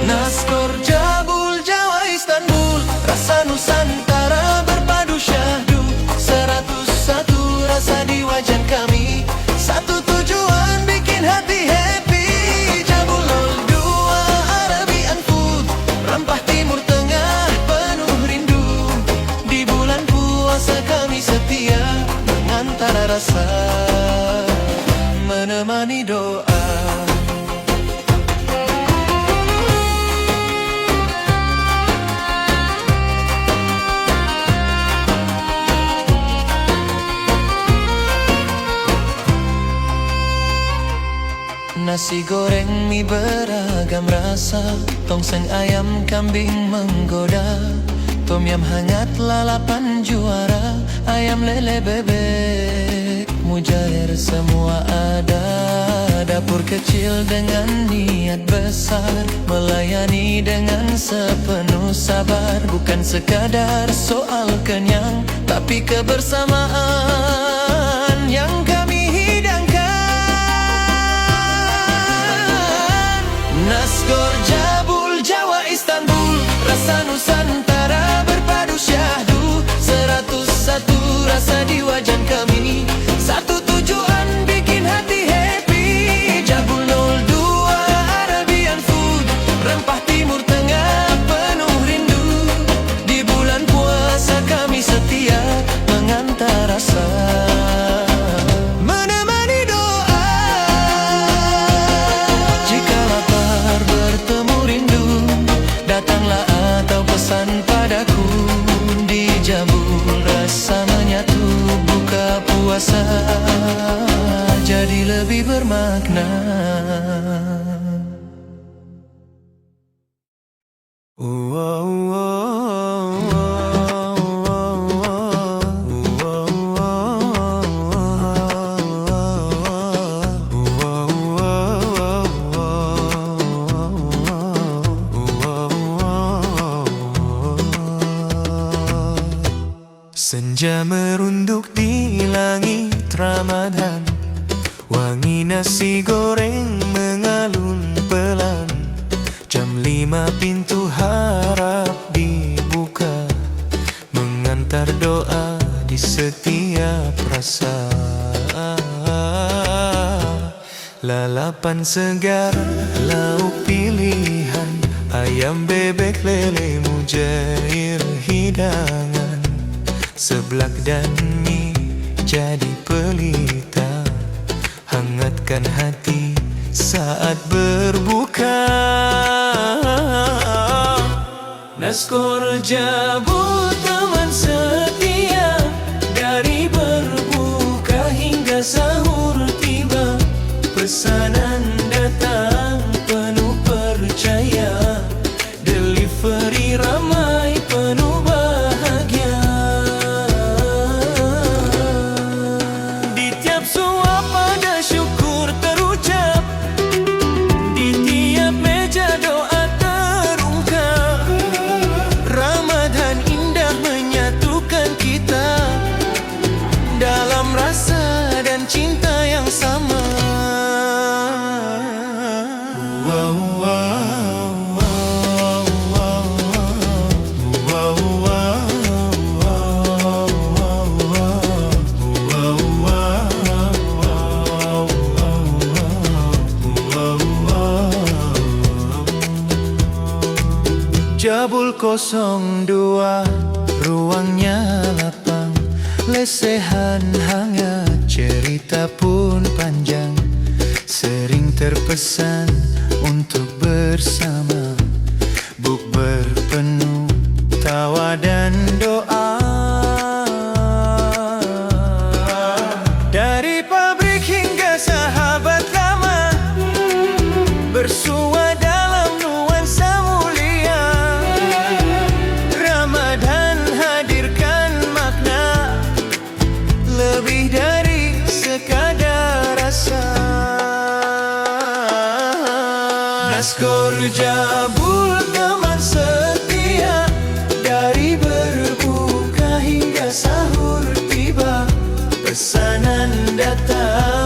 Nasgor Jabul, Jawa Istanbul, rasa Nusantara berpadu syahdu. 101 rasa di wajan kami, satu tujuan bikin hati happy. Jabul 02 Arabian Food, rempah timur tengah penuh rindu. Di bulan puasa kami setia, mengantara rasa, menemani doa. Nasi goreng mie beragam rasa, tongseng ayam kambing menggoda. Tom yam hangat lalapan juara, ayam lele bebek mujair semua ada. Dapur kecil dengan niat besar, melayani dengan sepenuh sabar. Bukan sekadar soal kenyang, tapi kebersamaan yang kami hidangkan. Nasgor Jabul Jawa Istanbul, rasa Nusantara berpadu syahdu. 101 rasa di wajan kami, satu tujuan bikin hati happy. Jabul 02 Arabian food, rempah timur tengah penuh rindu. Di bulan puasa kami setia mengantar rasa, menemani doa. Jika lapar bertemu rindu, datanglah atau pesan padaku. Di Jabul rasa menyatu, buka puasa jadi lebih bermakna. Senja merunduk di langit Ramadan, wangi nasi goreng mengalun pelan. Jam 5 pintu harap dibuka, mengantar doa di setiap rasa. Lalapan segar, lauk pilihan, ayam bebek lele mujair hidangan. Seblak dan mie jadi pelita, hangatkan hati saat berbuka. Nasgor Jabul teman setia, dari berbuka hingga sahur tiba. Pesanan datang penuh percaya, delivery ramai penuh bahagia. Di tiap suap ada syukur terucap, di tiap meja doa terungkap. Ramadan indah menyatukan kita dalam rasa dan cinta yang sama. Jabul 02, ruangnya lapang, lesehan hangat, cerita pun panjang. Sering terpesan untuk bersama, bukber penuh tawa dan doa. Dari pabrik hingga sahabat lama, bersua dalam nuansa mulia. Ramadan hadirkan makna lebih dari sekadar rasa. Nasgor Jabul teman setia, dari berbuka hingga sahur tiba. Pesanan datang